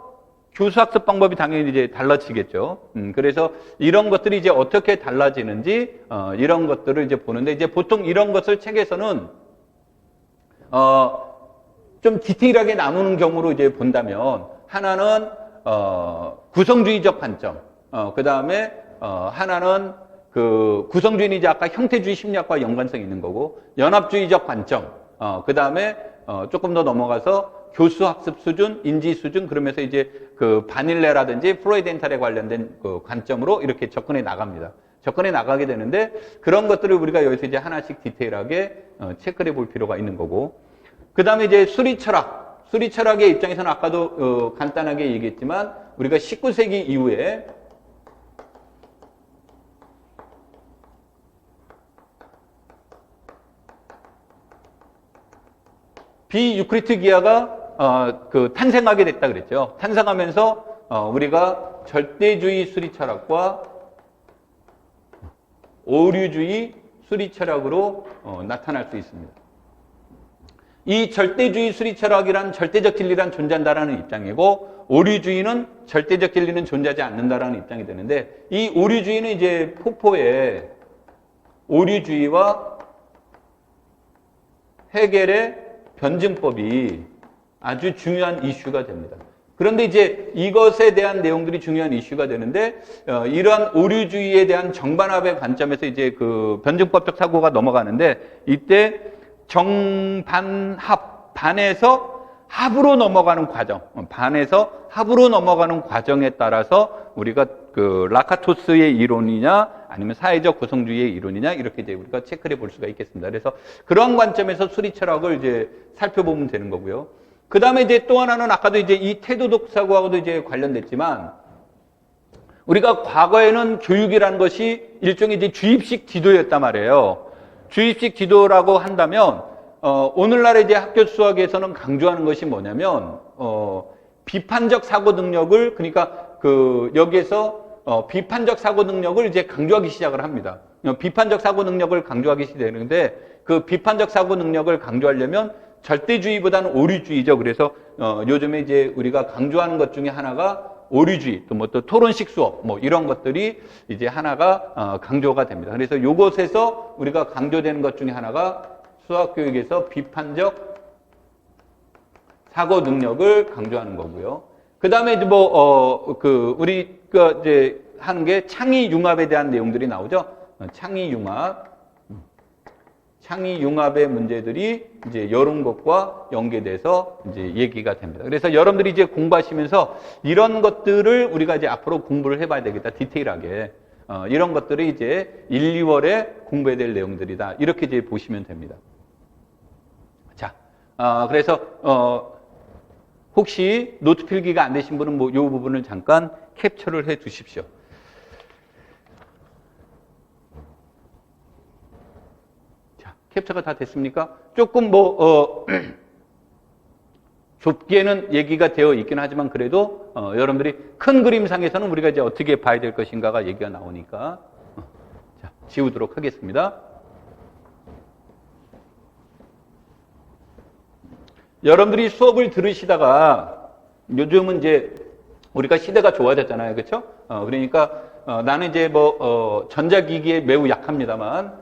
교수 학습 방법이 당연히 이제 달라지겠죠. 그래서 이런 것들이 이제 어떻게 달라지는지, 이런 것들을 이제 보는데, 이제 보통 이런 것을 책에서는, 좀 디테일하게 나누는 경우로 이제 본다면, 하나는, 구성주의적 관점, 그 다음에, 하나는 그 구성주의는 이제 아까 형태주의 심리학과 연관성이 있는 거고, 연합주의적 관점, 그 다음에, 조금 더 넘어가서 교수 학습 수준, 인지 수준, 그러면서 이제 그 바닐레라든지 프로이덴탈에 관련된 그 관점으로 이렇게 접근해 나갑니다. 접근해 나가게 되는데 그런 것들을 우리가 여기서 이제 하나씩 디테일하게 체크해 볼 필요가 있는 거고. 그 다음에 이제 수리철학. 수리철학의 입장에서는 아까도 간단하게 얘기했지만 우리가 19세기 이후에 비유크리트 기하가 탄생하게 됐다 그랬죠. 탄생하면서 우리가 절대주의 수리 철학과 오류주의 수리 철학으로 나타날 수 있습니다. 이 절대주의 수리 철학이란 절대적 진리란 존재한다라는 입장이고, 오류주의는 절대적 진리는 존재하지 않는다라는 입장이 되는데, 이 오류주의는 이제 포포의 오류주의와 헤겔의 변증법이 아주 중요한 이슈가 됩니다. 그런데 이제 이것에 대한 내용들이 중요한 이슈가 되는데, 이러한 오류주의에 대한 정반합의 관점에서 이제 그 변증법적 사고가 넘어가는데, 이때 정반합, 반에서 합으로 넘어가는 과정, 반에서 합으로 넘어가는 과정에 따라서 우리가 그 라카토스의 이론이냐, 아니면 사회적 구성주의의 이론이냐, 이렇게 이제 우리가 체크를 해볼 수가 있겠습니다. 그래서 그런 관점에서 수리 철학을 이제 살펴보면 되는 거고요. 그 다음에 이제 또 하나는 아까도 이제 이 태도독 사고하고도 이제 관련됐지만, 우리가 과거에는 교육이라는 것이 일종의 이제 주입식 지도였단 말이에요. 주입식 지도라고 한다면, 오늘날의 이제 학교 수학에서는 강조하는 것이 뭐냐면, 비판적 사고 능력을, 그러니까 여기에서 비판적 사고 능력을 이제 강조하기 시작을 합니다. 비판적 사고 능력을 강조하기 시작되는데, 그 비판적 사고 능력을 강조하려면 절대주의보다는 오류주의죠. 그래서 요즘에 이제 우리가 강조하는 것 중에 하나가 오류주의, 또 토론식 수업, 이런 것들이 이제 하나가 강조가 됩니다. 그래서 요것에서 우리가 강조되는 것 중에 하나가 수학교육에서 비판적 사고 능력을 강조하는 거고요. 그 다음에 이제 우리가 이제 하는 게 창의 융합에 대한 내용들이 나오죠. 창의 융합의 문제들이 이제 이런 것과 연계돼서 이제 얘기가 됩니다. 그래서 여러분들이 이제 공부하시면서 이런 것들을 우리가 이제 앞으로 공부를 해봐야 되겠다. 디테일하게. 이런 것들이 이제 1, 2월에 공부해야 될 내용들이다. 이렇게 이제 보시면 됩니다. 자, 그래서, 혹시 노트 필기가 안 되신 분은 이 부분을 잠깐 캡처를 해 두십시오. 자, 캡처가 다 됐습니까? 조금 좁게는 얘기가 되어 있긴 하지만 그래도 여러분들이 큰 그림상에서는 우리가 이제 어떻게 봐야 될 것인가가 얘기가 나오니까 자, 지우도록 하겠습니다. 여러분들이 수업을 들으시다가 요즘은 이제 우리가 시대가 좋아졌잖아요. 그렇죠? 그러니까 나는 이제 전자기기에 매우 약합니다만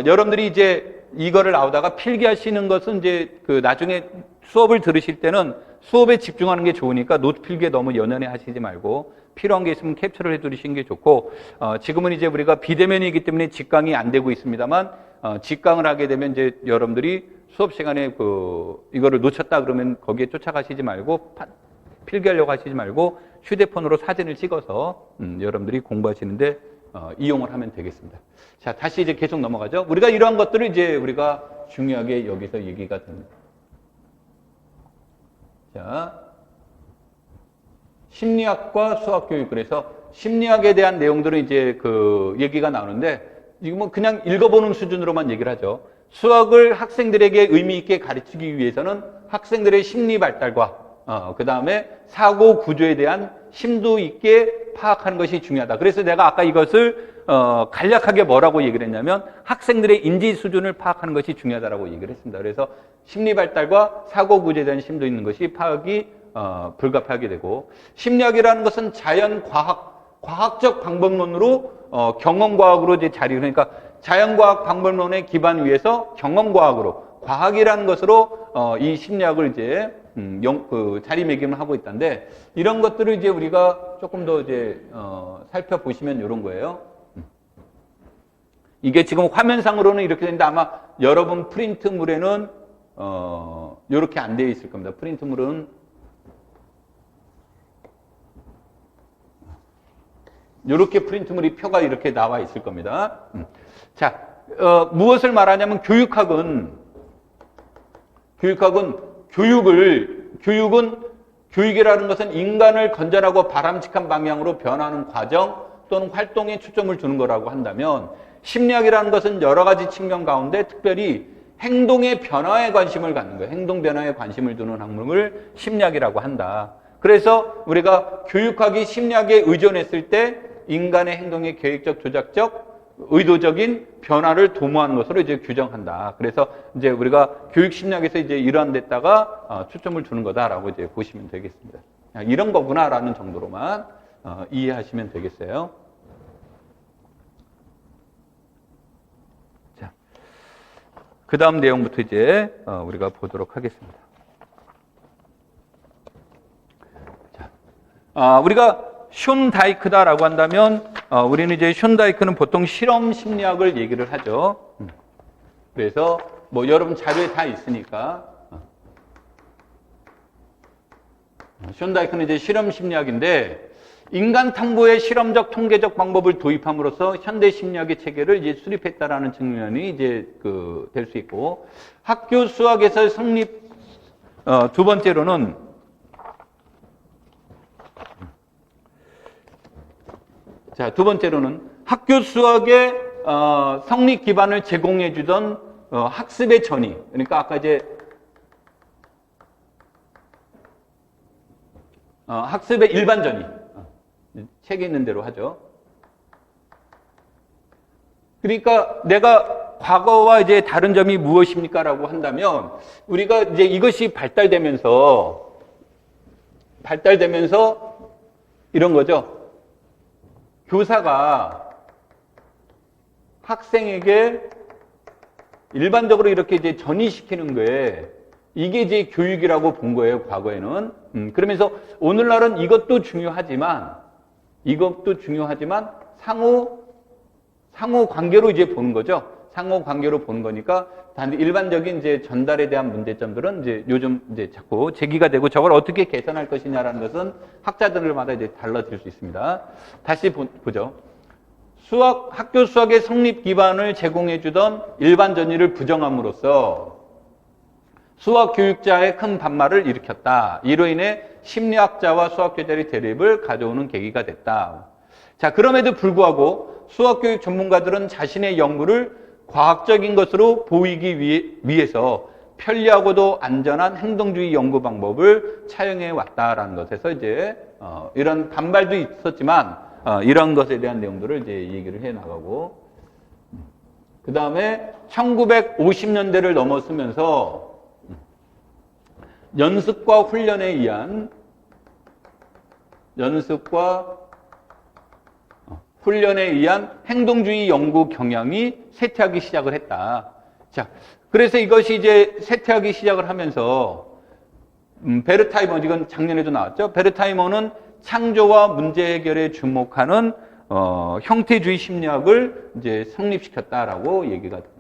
여러분들이 이제 이거를 나오다가 필기하시는 것은 이제 그 나중에 수업을 들으실 때는 수업에 집중하는 게 좋으니까 노트 필기에 너무 연연해 하시지 말고 필요한 게 있으면 캡처를 해 두시는 게 좋고 지금은 이제 우리가 비대면이기 때문에 직강이 안 되고 있습니다만 직강을 하게 되면 이제 여러분들이 수업 시간에 이거를 놓쳤다 그러면 거기에 쫓아가시지 말고 필기하려고 하시지 말고 휴대폰으로 사진을 찍어서 여러분들이 공부하시는데 이용을 하면 되겠습니다. 자, 다시 이제 계속 넘어가죠. 우리가 이러한 것들을 이제 우리가 중요하게 여기서 얘기가 됩니다. 자, 심리학과 수학교육. 그래서 심리학에 대한 내용들은 이제 얘기가 나오는데 지금 뭐 그냥 읽어보는 수준으로만 얘기를 하죠. 수학을 학생들에게 의미 있게 가르치기 위해서는 학생들의 심리 발달과 그 다음에 사고 구조에 대한 심도 있게 파악하는 것이 중요하다. 그래서 내가 아까 이것을 간략하게 뭐라고 얘기를 했냐면 학생들의 인지 수준을 파악하는 것이 중요하다고 얘기를 했습니다. 그래서 심리 발달과 사고 구조에 대한 심도 있는 것이 파악이 불가피하게 되고 심리학이라는 것은 과학적 방법론으로 경험과학으로 이제 그러니까 자연과학 방법론의 기반 위에서 경험과학으로 과학이라는 것으로 이 심리학을 이제 자리매김을 하고 있다는데 이런 것들을 이제 우리가 조금 더 이제 살펴보시면 이런 거예요. 이게 지금 화면상으로는 이렇게 되는데 아마 여러분 프린트물에는 이렇게 안 되어 있을 겁니다. 프린트물은 이렇게 프린트물이 표가 이렇게 나와 있을 겁니다. 자, 무엇을 말하냐면 교육은 교육이라는 것은 인간을 건전하고 바람직한 방향으로 변하는 과정 또는 활동에 초점을 두는 거라고 한다면 심리학이라는 것은 여러 가지 측면 가운데 특별히 행동의 변화에 관심을 갖는 거예요. 행동 변화에 관심을 두는 학문을 심리학이라고 한다. 그래서 우리가 교육학이 심리학에 의존했을 때 인간의 행동의 계획적, 조작적, 의도적인 변화를 도모하는 것으로 이제 규정한다. 그래서 이제 우리가 교육 심리학에서 이제 이러한 데다가 초점을 두는 거다라고 이제 보시면 되겠습니다. 이런 거구나라는 정도로만 이해하시면 되겠어요. 자, 그 다음 내용부터 이제 우리가 보도록 하겠습니다. 자, 우리가 숀다이크다라고 한다면 우리는 이제 숀다이크는 보통 실험 심리학을 얘기를 하죠. 그래서 뭐 여러분 자료에 다 있으니까 숀다이크는 이제 실험 심리학인데 인간 탐구의 실험적 통계적 방법을 도입함으로써 현대 심리학의 체계를 이제 수립했다라는 측면이 이제 될 수 있고 학교 수학에서 성립 두 번째로는 학교 수학의 성립 기반을 제공해 주던 학습의 전이, 그러니까 아까 이제 학습의 일반 전이, 책에 있는 대로 하죠. 그러니까 내가 과거와 이제 다른 점이 무엇입니까라고 한다면 우리가 이제 이것이 발달되면서 이런 거죠. 교사가 학생에게 일반적으로 이렇게 이제 전이시키는 거에 이게 이제 교육이라고 본 거예요, 과거에는. 그러면서 오늘날은 이것도 중요하지만 상호 관계로 이제 보는 거죠. 상호 관계로 보는 거니까 단지 일반적인 이제 전달에 대한 문제점들은 이제 요즘 이제 자꾸 제기가 되고 저걸 어떻게 개선할 것이냐라는 것은 학자들마다 이제 달라질 수 있습니다. 다시 보죠. 학교 수학의 성립 기반을 제공해 주던 일반 전이를 부정함으로써 수학 교육자의 큰 반발을 일으켰다. 이로 인해 심리학자와 수학교자의 대립을 가져오는 계기가 됐다. 자, 그럼에도 불구하고 수학교육 전문가들은 자신의 연구를 과학적인 것으로 보이기 위해서 편리하고도 안전한 행동주의 연구 방법을 차용해 왔다라는 것에서 이제 이런 반발도 있었지만 이런 것에 대한 내용들을 이제 얘기를 해 나가고 그 다음에 1950년대를 넘어서면서 연습과 훈련에 의한 연습과 훈련에 의한 행동주의 연구 경향이 쇠퇴하기 시작을 했다. 자, 그래서 이것이 이제 쇠퇴하기 시작을 하면서 베르타이머, 이건 작년에도 나왔죠. 베르타이머는 창조와 문제 해결에 주목하는 형태주의 심리학을 이제 성립시켰다라고 얘기가 됩니다.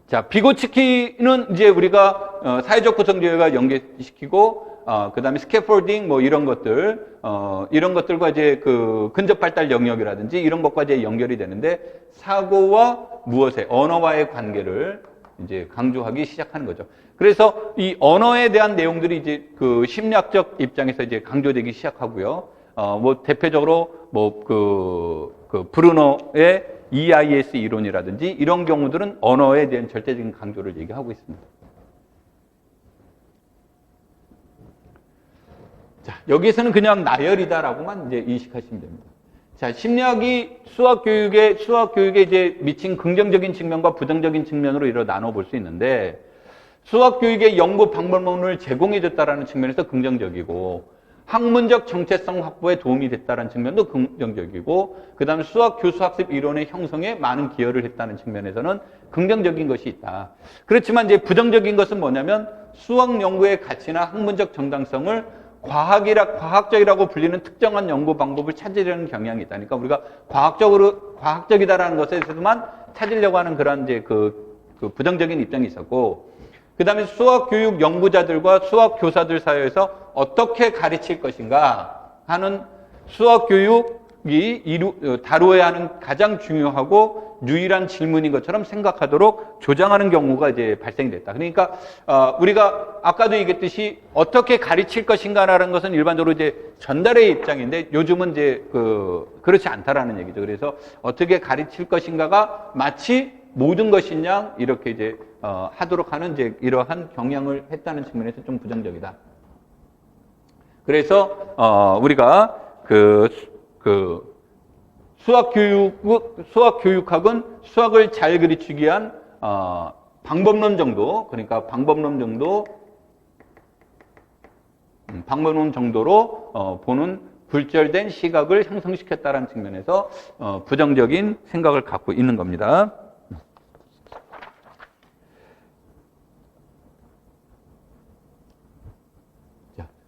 자, 비고치키는 이제 우리가 사회적 구성주의와 연계시키고 그 다음에 스캐폴딩 뭐 이런 것들 이런 것들과 이제 그 근접 발달 영역이라든지 이런 것과 이제 연결이 되는데 사고와 무엇의 언어와의 관계를 이제 강조하기 시작하는 거죠. 그래서 이 언어에 대한 내용들이 이제 그 심리학적 입장에서 이제 강조되기 시작하고요. 뭐 대표적으로 뭐 그 브루너의 EIS 이론이라든지 이런 경우들은 언어에 대한 절대적인 강조를 얘기하고 있습니다. 자, 여기에서는 그냥 나열이다라고만 이제 인식하시면 됩니다. 자, 심리학이 수학 교육에 이제 미친 긍정적인 측면과 부정적인 측면으로 이렇게 나눠볼 수 있는데, 수학 교육의 연구 방법론을 제공해줬다라는 측면에서 긍정적이고, 학문적 정체성 확보에 도움이 됐다는 측면도 긍정적이고, 그 다음에 수학 교수 학습 이론의 형성에 많은 기여를 했다는 측면에서는 긍정적인 것이 있다. 그렇지만 이제 부정적인 것은 뭐냐면 수학 연구의 가치나 학문적 정당성을 과학적이라고 불리는 특정한 연구 방법을 찾으려는 경향이 있다. 그러니까 우리가 과학적이다라는 것에서만 찾으려고 하는 그런 이제 그 부정적인 입장이 있었고, 그 다음에 수학 교육 연구자들과 수학 교사들 사이에서 어떻게 가르칠 것인가 하는 수학 교육이 다루어야 하는 가장 중요하고 유일한 질문인 것처럼 생각하도록 조장하는 경우가 이제 발생됐다. 그러니까 우리가 아까도 얘기했듯이 어떻게 가르칠 것인가라는 것은 일반적으로 이제 전달의 입장인데 요즘은 이제 그렇지 않다라는 얘기죠. 그래서 어떻게 가르칠 것인가가 마치 모든 것이냐 이렇게 이제 하도록 하는 이제 이러한 경향을 했다는 측면에서 좀 부정적이다. 그래서 우리가 수학 교육학은 수학을 잘 가르치기 위한 방법론 정도로 보는 굴절된 시각을 형성시켰다는 측면에서 부정적인 생각을 갖고 있는 겁니다.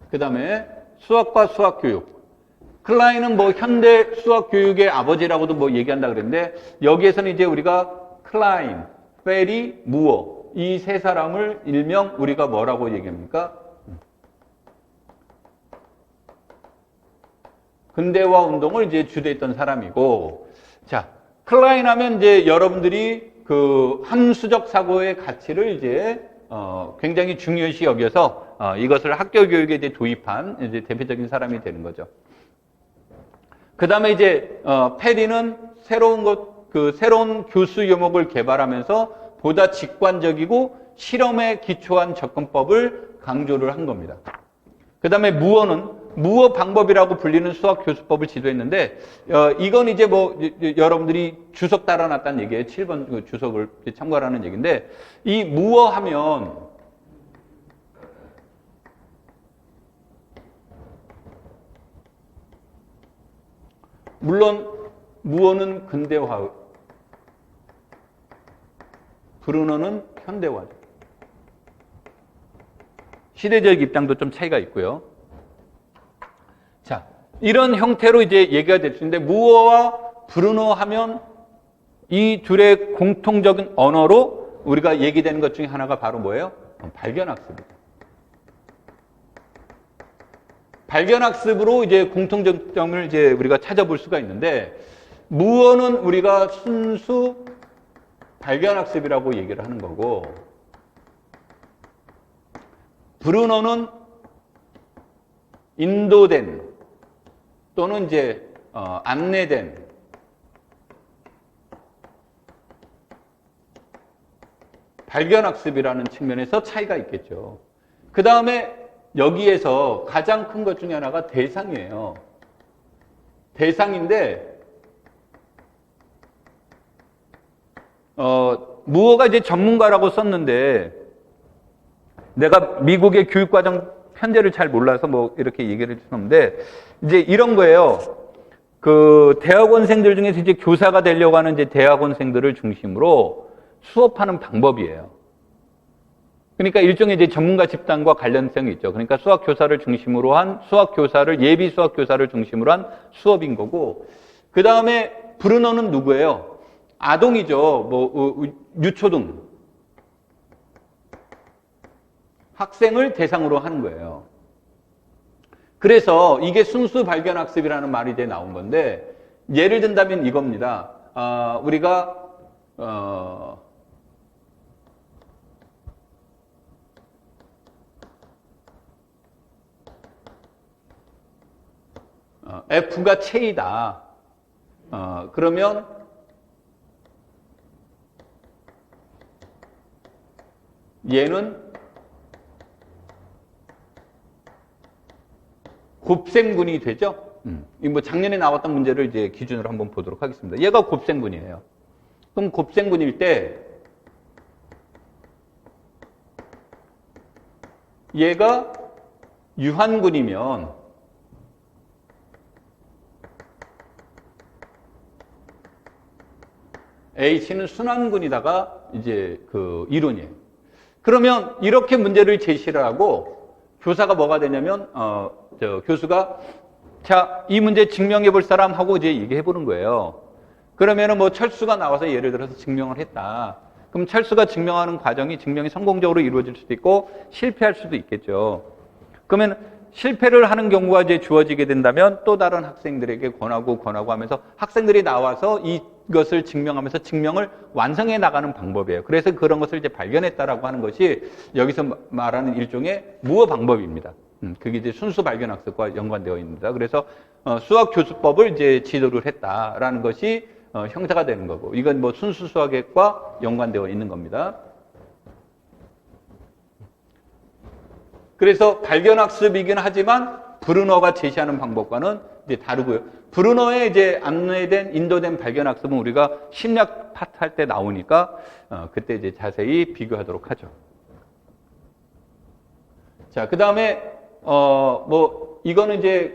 그 다음에 수학과 수학교육. 클라인은 뭐 현대 수학교육의 아버지라고도 뭐 얘기한다 그랬는데, 여기에서는 이제 우리가 클라인, 페리, 무어, 이 세 사람을 일명 우리가 뭐라고 얘기합니까? 근대화 운동을 이제 주도했던 사람이고, 자, 클라인 하면 이제 여러분들이 그 함수적 사고의 가치를 이제 굉장히 중요시 여겨서 이것을 학교 교육에 이제 도입한 이제 대표적인 사람이 되는 거죠. 그 다음에 이제 페리는 새로운 교수 요목을 개발하면서 보다 직관적이고 실험에 기초한 접근법을 강조를 한 겁니다. 그 다음에 무어는 무어 방법이라고 불리는 수학 교수법을 지도했는데, 이건 이제 뭐 여러분들이 주석 달아놨다는 얘기예요. 7번 그 주석을 참고하라는 얘기인데, 이 무어 하면 물론 무어는 근대화, 브루너는 현대화죠. 시대적 입장도 좀 차이가 있고요. 자, 이런 형태로 이제 얘기가 될 수 있는데, 무어와 브루너 하면 이 둘의 공통적인 언어로 우리가 얘기되는 것 중에 하나가 바로 뭐예요? 발견학습입니다. 발견학습으로 이제 공통점을 이제 우리가 찾아볼 수가 있는데, 무어는 우리가 순수 발견학습이라고 얘기를 하는 거고, 브루너는 인도된 또는 이제 안내된 발견학습이라는 측면에서 차이가 있겠죠. 그 다음에 여기에서 가장 큰 것 중에 하나가 대상이에요. 대상인데 무어가 이제 전문가라고 썼는데, 내가 미국의 교육과정 편제를 잘 몰라서 뭐 이렇게 얘기를 했었는데, 이제 이런 거예요. 그 대학원생들 중에서 이제 교사가 되려고 하는 이제 대학원생들을 중심으로 수업하는 방법이에요. 그러니까 일종의 이제 전문가 집단과 관련성이 있죠. 그러니까 수학 교사를 중심으로 한 수학 교사를, 예비 수학 교사를 중심으로 한 수업인 거고, 그 다음에 브루너는 누구예요? 아동이죠. 뭐 유초등 학생을 대상으로 하는 거예요. 그래서 이게 순수 발견 학습이라는 말이 이제 나온 건데, 예를 든다면 이겁니다. 우리가 F가 체이다. 그러면 얘는 곱셈군이 되죠. 뭐 작년에 나왔던 문제를 이제 기준으로 한번 보도록 하겠습니다. 얘가 곱셈군이에요. 그럼 곱셈군일 때 얘가 유한군이면 H는 순환군이다가 이제 그 이론이에요. 그러면 이렇게 문제를 제시를 하고 교사가 뭐가 되냐면 교수가 자, 이 문제 증명해 볼 사람 하고 이제 얘기해 보는 거예요. 그러면은 뭐 철수가 나와서 예를 들어서 증명을 했다. 그럼 철수가 증명하는 과정이 증명이 성공적으로 이루어질 수도 있고 실패할 수도 있겠죠. 그러면 실패를 하는 경우가 이제 주어지게 된다면 또 다른 학생들에게 권하고 하면서 학생들이 나와서 이것을 증명하면서 증명을 완성해 나가는 방법이에요. 그래서 그런 것을 이제 발견했다라고 하는 것이 여기서 말하는 일종의 무어 방법입니다. 그게 이제 순수 발견 학습과 연관되어 있습니다. 그래서 수학 교수법을 이제 지도를 했다라는 것이 형태가 되는 거고, 이건 뭐 순수 수학과 연관되어 있는 겁니다. 그래서 발견 학습이긴 하지만 브루너가 제시하는 방법과는 이제 다르고요. 브루너에 이제 안내된 인도된 발견 학습은 우리가 심리학 파트 할 때 나오니까 그때 이제 자세히 비교하도록 하죠. 자, 그다음에 뭐 이거는 이제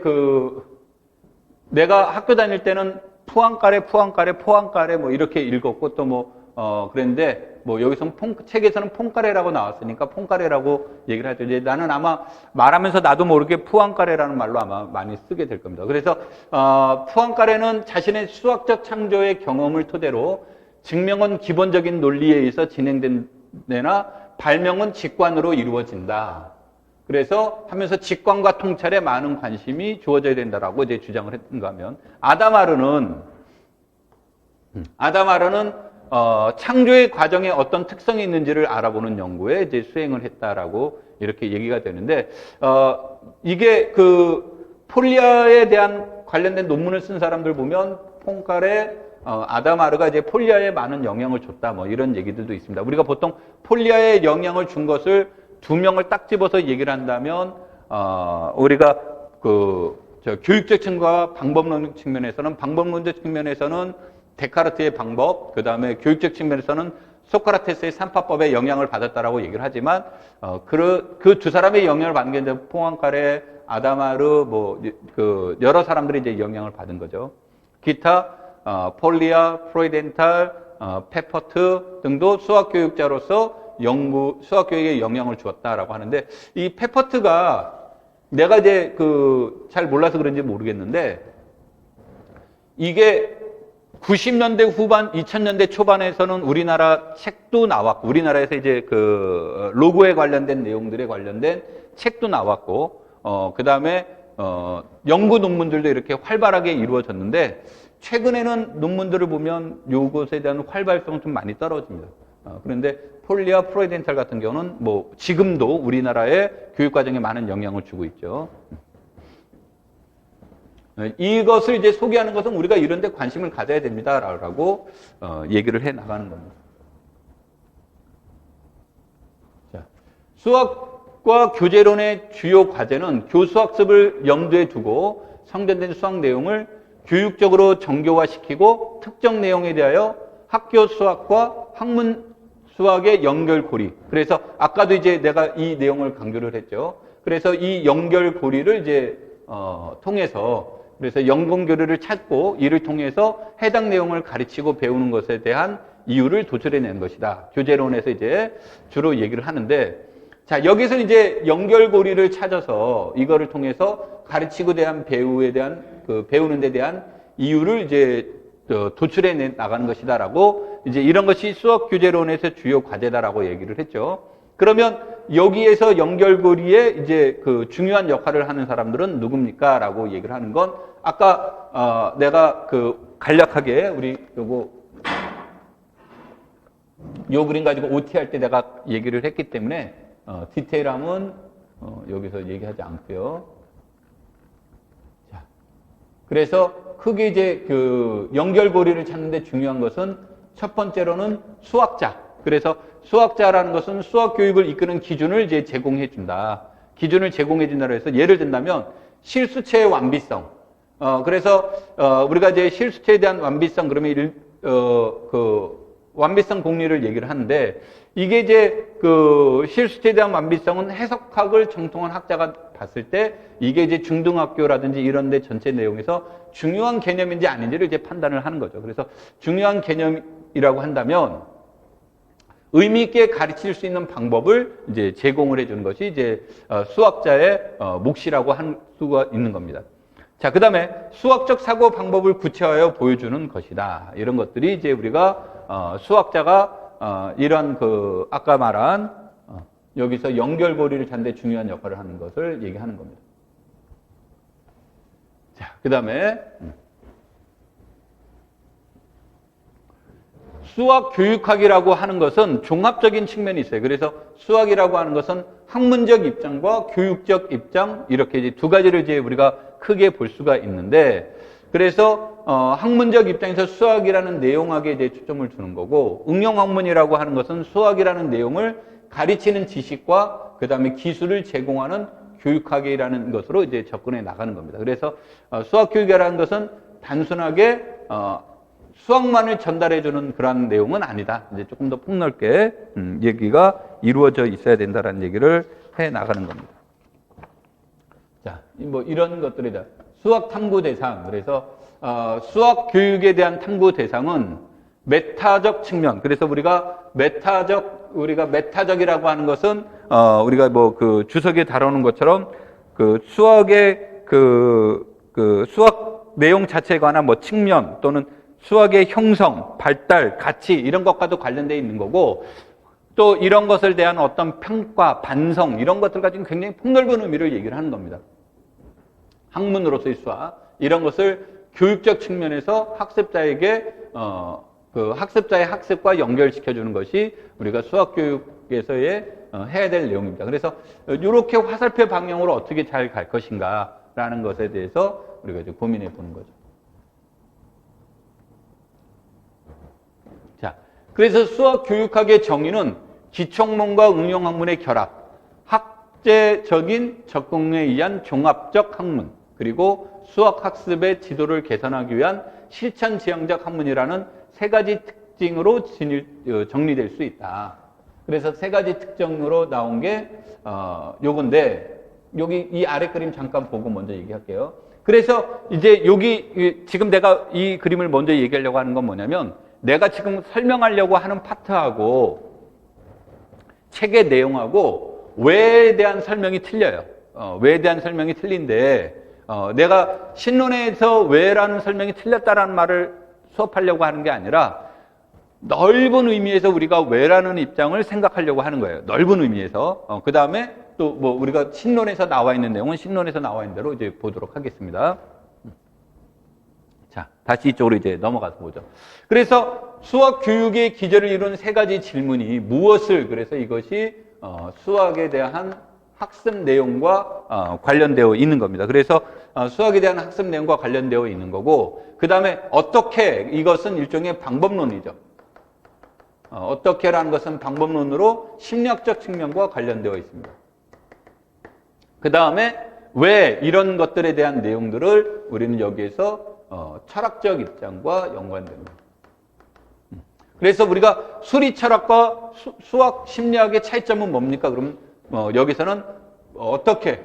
내가 학교 다닐 때는 포항가래 뭐 이렇게 읽었고 또 뭐 그랬는데 뭐 여기서 책에서는 퐁가래라고 나왔으니까 퐁가래라고 얘기를 하죠. 이제 나는 아마 말하면서 나도 모르게 푸앙가래라는 말로 아마 많이 쓰게 될 겁니다. 그래서 푸앙가래는 자신의 수학적 창조의 경험을 토대로 증명은 기본적인 논리에 의해서 진행된 데나 발명은 직관으로 이루어진다. 그래서 하면서 직관과 통찰에 많은 관심이 주어져야 된다라고 이제 주장을 했던가 하면, 아다마르는 창조의 과정에 어떤 특성이 있는지를 알아보는 연구에 이제 수행을 했다라고 이렇게 얘기가 되는데, 이게 폴리아에 대한 관련된 논문을 쓴 사람들 보면 퐁카레, 아다마르가 이제 폴리아에 많은 영향을 줬다 뭐 이런 얘기들도 있습니다. 우리가 보통 폴리아에 영향을 준 것을 두 명을 딱 집어서 얘기를 한다면, 우리가 교육적 측면과 방법론적 측면에서는 데카르트의 방법, 그 다음에 교육적 측면에서는 소크라테스의 삼파법에 영향을 받았다라고 얘기를 하지만, 그 두 사람의 영향을 받은 게 이제 포앙카레, 아다마르, 여러 사람들이 이제 영향을 받은 거죠. 기타, 폴리아, 프로이덴탈, 페퍼트 등도 수학교육자로서 수학교육에 영향을 주었다라고 하는데, 이 페퍼트가 내가 이제 잘 몰라서 그런지 모르겠는데, 이게 90년대 후반, 2000년대 초반에서는 우리나라 책도 나왔고, 우리나라에서 이제 로고에 관련된 내용들에 관련된 책도 나왔고, 그 다음에, 연구 논문들도 이렇게 활발하게 이루어졌는데, 최근에는 논문들을 보면 요것에 대한 활발성은 좀 많이 떨어집니다. 그런데 폴리아, 프로이덴탈 같은 경우는 뭐 지금도 우리나라의 교육과정에 많은 영향을 주고 있죠. 이것을 이제 소개하는 것은 우리가 이런 데 관심을 가져야 됩니다라고 얘기를 해 나가는 겁니다. 자, 수학과 교재론의 주요 과제는 교수학습을 염두에 두고 성전된 수학 내용을 교육적으로 정교화시키고 특정 내용에 대하여 학교 수학과 학문 수학의 연결고리. 그래서 아까도 이제 내가 이 내용을 강조를 했죠. 그래서 이 연결고리를 이제 통해서 그래서 연공교류를 찾고 이를 통해서 해당 내용을 가르치고 배우는 것에 대한 이유를 도출해낸 것이다. 교재론에서 이제 주로 얘기를 하는데, 자, 여기서 이제 연결고리를 찾아서 이거를 통해서 가르치고 대한 배우에 대한 배우는 데 대한 이유를 이제 도출해 나가는 것이다라고 이제 이런 것이 수학 교재론에서 주요 과제다라고 얘기를 했죠. 그러면 여기에서 연결고리에 이제 그 중요한 역할을 하는 사람들은 누굽니까? 라고 얘기를 하는 건 아까 내가 간략하게 우리 요 그림 가지고 OT 할 때 내가 얘기를 했기 때문에 디테일함은 여기서 얘기하지 않고요. 자, 그래서 크게 이제 연결고리를 찾는데 중요한 것은 첫 번째로는 수학자. 그래서 수학자라는 것은 수학 교육을 이끄는 기준을 이제 제공해 준다. 기준을 제공해 준다고 해서 예를 든다면 실수체의 완비성. 그래서 우리가 이제 실수체에 대한 완비성 그러면 완비성 공리를 얘기를 하는데 이게 이제 실수체에 대한 완비성은 해석학을 정통한 학자가 봤을 때 이게 이제 중등학교라든지 이런 데 전체 내용에서 중요한 개념인지 아닌지를 이제 판단을 하는 거죠. 그래서 중요한 개념이라고 한다면 의미 있게 가르칠 수 있는 방법을 이제 제공을 해주는 것이 이제 수학자의 몫이라고 할 수가 있는 겁니다. 자, 그 다음에 수학적 사고 방법을 구체화하여 보여주는 것이다. 이런 것들이 이제 우리가 수학자가 이런 아까 말한 여기서 연결고리를 찾는 데 중요한 역할을 하는 것을 얘기하는 겁니다. 자, 그 다음에 수학 교육학이라고 하는 것은 종합적인 측면이 있어요. 그래서 수학이라고 하는 것은 학문적 입장과 교육적 입장 이렇게 이제 두 가지를 이제 우리가 크게 볼 수가 있는데, 그래서 학문적 입장에서 수학이라는 내용학에 이제 초점을 두는 거고, 응용학문이라고 하는 것은 수학이라는 내용을 가르치는 지식과 그 다음에 기술을 제공하는 교육학이라는 것으로 이제 접근해 나가는 겁니다. 그래서 수학 교육이라는 것은 단순하게 수학만을 전달해주는 그런 내용은 아니다. 이제 조금 더 폭넓게 얘기가 이루어져 있어야 된다라는 얘기를 해 나가는 겁니다. 자, 뭐 이런 것들이다. 수학 탐구 대상. 그래서 수학 교육에 대한 탐구 대상은 메타적 측면. 그래서 우리가 메타적이라고 하는 것은 우리가 뭐 주석에 다루는 것처럼 수학의 수학 내용 자체에 관한 뭐 측면 또는 수학의 형성, 발달, 가치 이런 것과도 관련되어 있는 거고, 또 이런 것을 대한 어떤 평가, 반성 이런 것들 가지고 굉장히 폭넓은 의미를 얘기를 하는 겁니다. 학문으로서의 수학 이런 것을 교육적 측면에서 학습자에게 학습자의 학습과 연결시켜주는 것이 우리가 수학 교육에서의 해야 될 내용입니다. 그래서 이렇게 화살표 방향으로 어떻게 잘 갈 것인가라는 것에 대해서 우리가 이제 고민해 보는 거죠. 그래서 수학 교육학의 정의는 기초학문과 응용학문의 결합, 학제적인 접근에 의한 종합적 학문, 그리고 수학 학습의 지도를 개선하기 위한 실천 지향적 학문이라는 세 가지 특징으로 정리될 수 있다. 그래서 세 가지 특징으로 나온 게 요건데, 여기 이 아래 그림 잠깐 보고 먼저 얘기할게요. 그래서 이제 여기 지금 내가 이 그림을 먼저 얘기하려고 하는 건 뭐냐면, 내가 지금 설명하려고 하는 파트하고 책의 내용하고 왜에 대한 설명이 틀려요. 왜에 대한 설명이 틀린데 내가 신론에서 왜라는 설명이 틀렸다라는 말을 수업하려고 하는 게 아니라 넓은 의미에서 우리가 왜라는 입장을 생각하려고 하는 거예요. 넓은 의미에서. 그 다음에 또 뭐 우리가 신론에서 나와 있는 내용은 신론에서 나와 있는 대로 이제 보도록 하겠습니다. 자, 다시 이쪽으로 이제 넘어가서 보죠. 그래서 수학 교육의 기저를 이룬 세 가지 질문이 무엇을, 그래서 이것이 수학에 대한 학습 내용과 관련되어 있는 겁니다. 그래서 수학에 대한 학습 내용과 관련되어 있는 거고, 그 다음에 어떻게, 이것은 일종의 방법론이죠. 어떻게라는 것은 방법론으로 심리학적 측면과 관련되어 있습니다. 그 다음에 왜, 이런 것들에 대한 내용들을 우리는 여기에서 철학적 입장과 연관됩니다. 그래서 우리가 수리 철학과 수학 심리학의 차이점은 뭡니까? 그러면 여기서는 어떻게,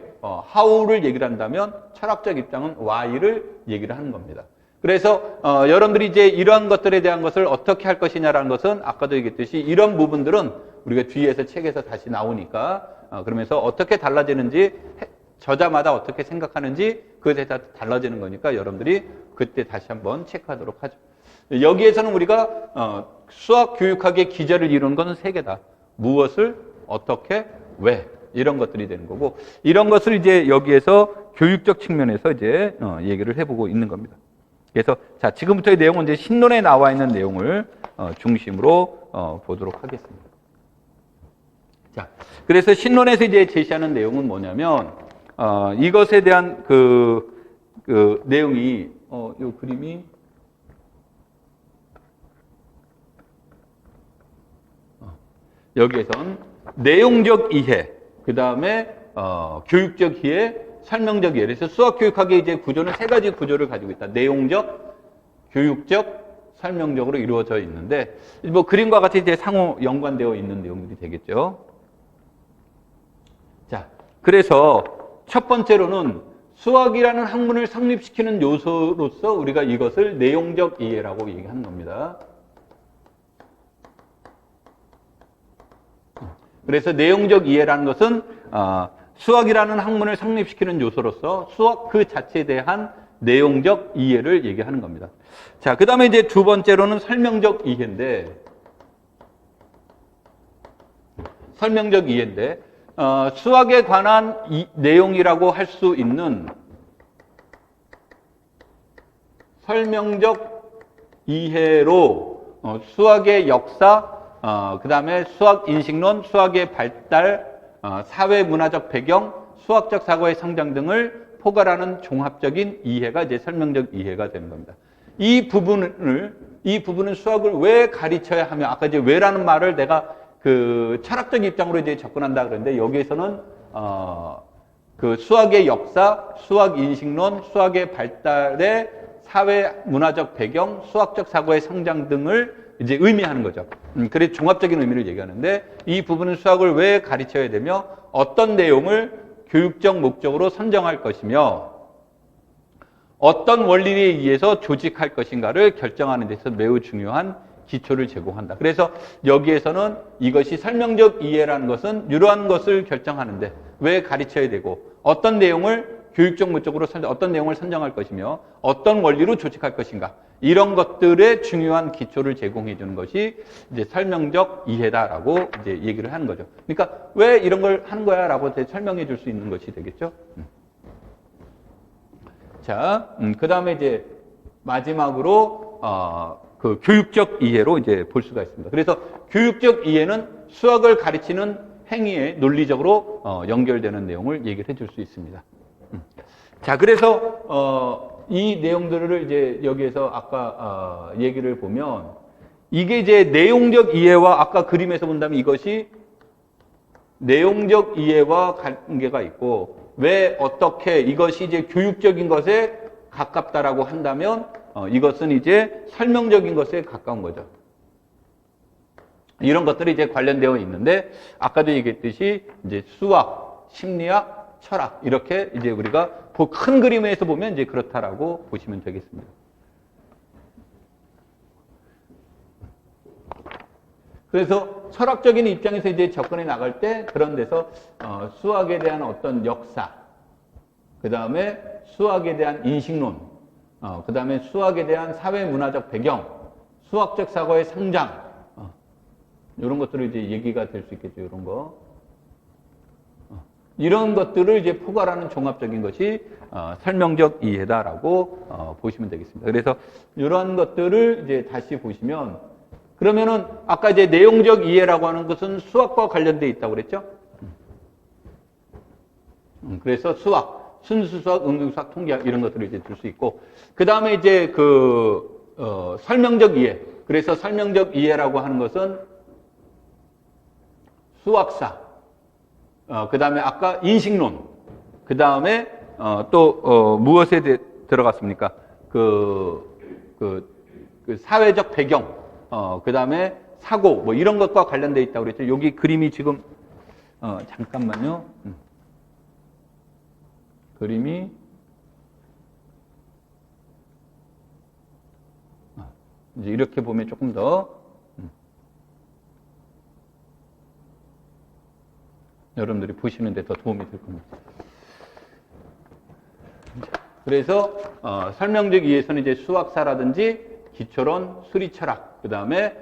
how를 얘기를 한다면 철학적 입장은 why를 얘기를 하는 겁니다. 그래서 여러분들이 이제 이러한 것들에 대한 것을 어떻게 할 것이냐라는 것은 아까도 얘기했듯이 이런 부분들은 우리가 뒤에서 책에서 다시 나오니까 그러면서 어떻게 달라지는지 저자마다 어떻게 생각하는지 그것에 따라 달라지는 거니까 여러분들이 그때 다시 한번 체크하도록 하죠. 여기에서는 우리가 수학 교육학의 기저를 이루는 것은 세 개다. 무엇을, 어떻게, 왜 이런 것들이 되는 거고 이런 것을 이제 여기에서 교육적 측면에서 이제 얘기를 해보고 있는 겁니다. 그래서 자 지금부터의 내용은 이제 신론에 나와 있는 내용을 중심으로 보도록 하겠습니다. 자 그래서 신론에서 이제 제시하는 내용은 뭐냐면 이것에 대한 그 내용이 요 그림이 여기에선 내용적 이해, 그 다음에 교육적 이해, 설명적 이해. 그래서 수학 교육학의 이제 구조는 세 가지 구조를 가지고 있다. 내용적, 교육적, 설명적으로 이루어져 있는데 뭐 그림과 같이 이제 상호 연관되어 있는 내용들이 되겠죠. 자, 그래서 첫 번째로는 수학이라는 학문을 성립시키는 요소로서 우리가 이것을 내용적 이해라고 얘기하는 겁니다. 그래서 내용적 이해라는 것은 수학이라는 학문을 성립시키는 요소로서 수학 그 자체에 대한 내용적 이해를 얘기하는 겁니다. 자, 그 다음에 이제 두 번째로는 설명적 이해인데, 수학에 관한 내용이라고 할 수 있는 설명적 이해로 수학의 역사, 그 다음에 수학 인식론, 수학의 발달, 사회 문화적 배경, 수학적 사고의 성장 등을 포괄하는 종합적인 이해가 이제 설명적 이해가 되는 겁니다. 이 부분은 수학을 왜 가르쳐야 하며, 아까 이제 왜라는 말을 내가 그 철학적 입장으로 이제 접근한다 그랬는데, 여기에서는, 그 수학의 역사, 수학 인식론, 수학의 발달의 사회 문화적 배경, 수학적 사고의 성장 등을 이제 의미하는 거죠. 그래서 종합적인 의미를 얘기하는데 이 부분은 수학을 왜 가르쳐야 되며 어떤 내용을 교육적 목적으로 선정할 것이며 어떤 원리에 의해서 조직할 것인가를 결정하는 데서 매우 중요한 기초를 제공한다. 그래서 여기에서는 이것이 설명적 이해라는 것은 이러한 것을 결정하는데 왜 가르쳐야 되고 어떤 내용을 교육적 목적으로 어떤 내용을 선정할 것이며 어떤 원리로 조직할 것인가 이런 것들의 중요한 기초를 제공해 주는 것이 이제 설명적 이해다라고 이제 얘기를 하는 거죠. 그러니까 왜 이런 걸 하는 거야라고 설명해 줄 수 있는 것이 되겠죠. 자, 그 다음에 이제 마지막으로 그 교육적 이해로 이제 볼 수가 있습니다. 그래서 교육적 이해는 수학을 가르치는 행위에 논리적으로 연결되는 내용을 얘기를 해줄 수 있습니다. 자, 그래서 이 내용들을 이제 여기에서 아까 얘기를 보면 이게 이제 내용적 이해와 아까 그림에서 본다면 이것이 내용적 이해와 관계가 있고 왜 어떻게 이것이 이제 교육적인 것에 가깝다라고 한다면 이것은 이제 설명적인 것에 가까운 거죠. 이런 것들이 이제 관련되어 있는데 아까도 얘기했듯이 이제 수학, 심리학, 철학 이렇게 이제 우리가 큰 그림에서 보면 이제 그렇다라고 보시면 되겠습니다. 그래서 철학적인 입장에서 이제 접근해 나갈 때 그런 데서 수학에 대한 어떤 역사, 그 다음에 수학에 대한 인식론, 그 다음에 수학에 대한 사회 문화적 배경, 수학적 사고의 성장, 이런 것들이 이제 얘기가 될 수 있겠죠. 이런 거. 이런 것들을 이제 포괄하는 종합적인 것이 설명적 이해다라고 보시면 되겠습니다. 그래서 이런 것들을 이제 다시 보시면 그러면은 아까 이제 내용적 이해라고 하는 것은 수학과 관련돼 있다고 그랬죠? 그래서 수학, 순수 수학, 응용수학, 통계학 이런 것들을 이제 줄 수 있고 그 다음에 이제 설명적 이해. 그래서 설명적 이해라고 하는 것은 수학사, 그 다음에 아까 인식론, 그 다음에 또 무엇에 들어갔습니까? 그 사회적 배경, 그 다음에 사고, 뭐 이런 것과 관련되어 있다고 그랬죠. 여기 그림이 지금 잠깐만요. 그림이 이제 이렇게 보면 조금 더 여러분들이 보시는데 더 도움이 될 겁니다. 그래서 설명적 이해에서는 이제 수학사라든지 기초론, 수리철학, 그 다음에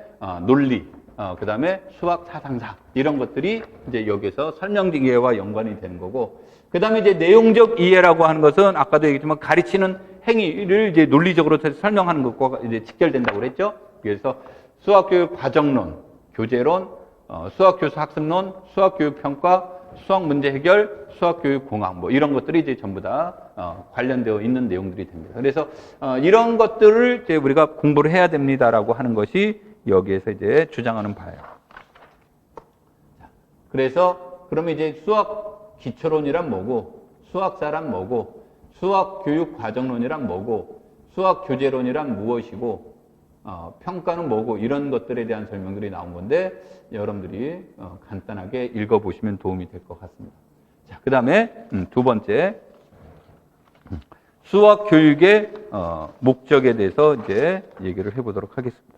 논리, 그 다음에 수학 사상사 이런 것들이 이제 여기서 설명적 이해와 연관이 되는 거고, 그 다음에 이제 내용적 이해라고 하는 것은 아까도 얘기했지만 가르치는 행위를 이제 논리적으로 설명하는 것과 이제 직결된다고 그랬죠. 그래서 수학교육 과정론, 교재론, 수학교수 학습론, 수학교육 평가, 수학 문제 해결, 수학교육 공학 뭐 이런 것들이 이제 전부 다 관련되어 있는 내용들이 됩니다. 그래서 이런 것들을 이제 우리가 공부를 해야 됩니다라고 하는 것이 여기에서 이제 주장하는 바예요. 그래서 그러면 이제 수학 기초론이란 뭐고, 수학사란 뭐고, 수학 교육 과정론이란 뭐고, 수학 교재론이란 무엇이고, 평가는 뭐고, 이런 것들에 대한 설명들이 나온 건데 여러분들이 간단하게 읽어보시면 도움이 될 것 같습니다. 자, 그 다음에 두 번째, 수학 교육의 목적에 대해서 이제 얘기를 해보도록 하겠습니다.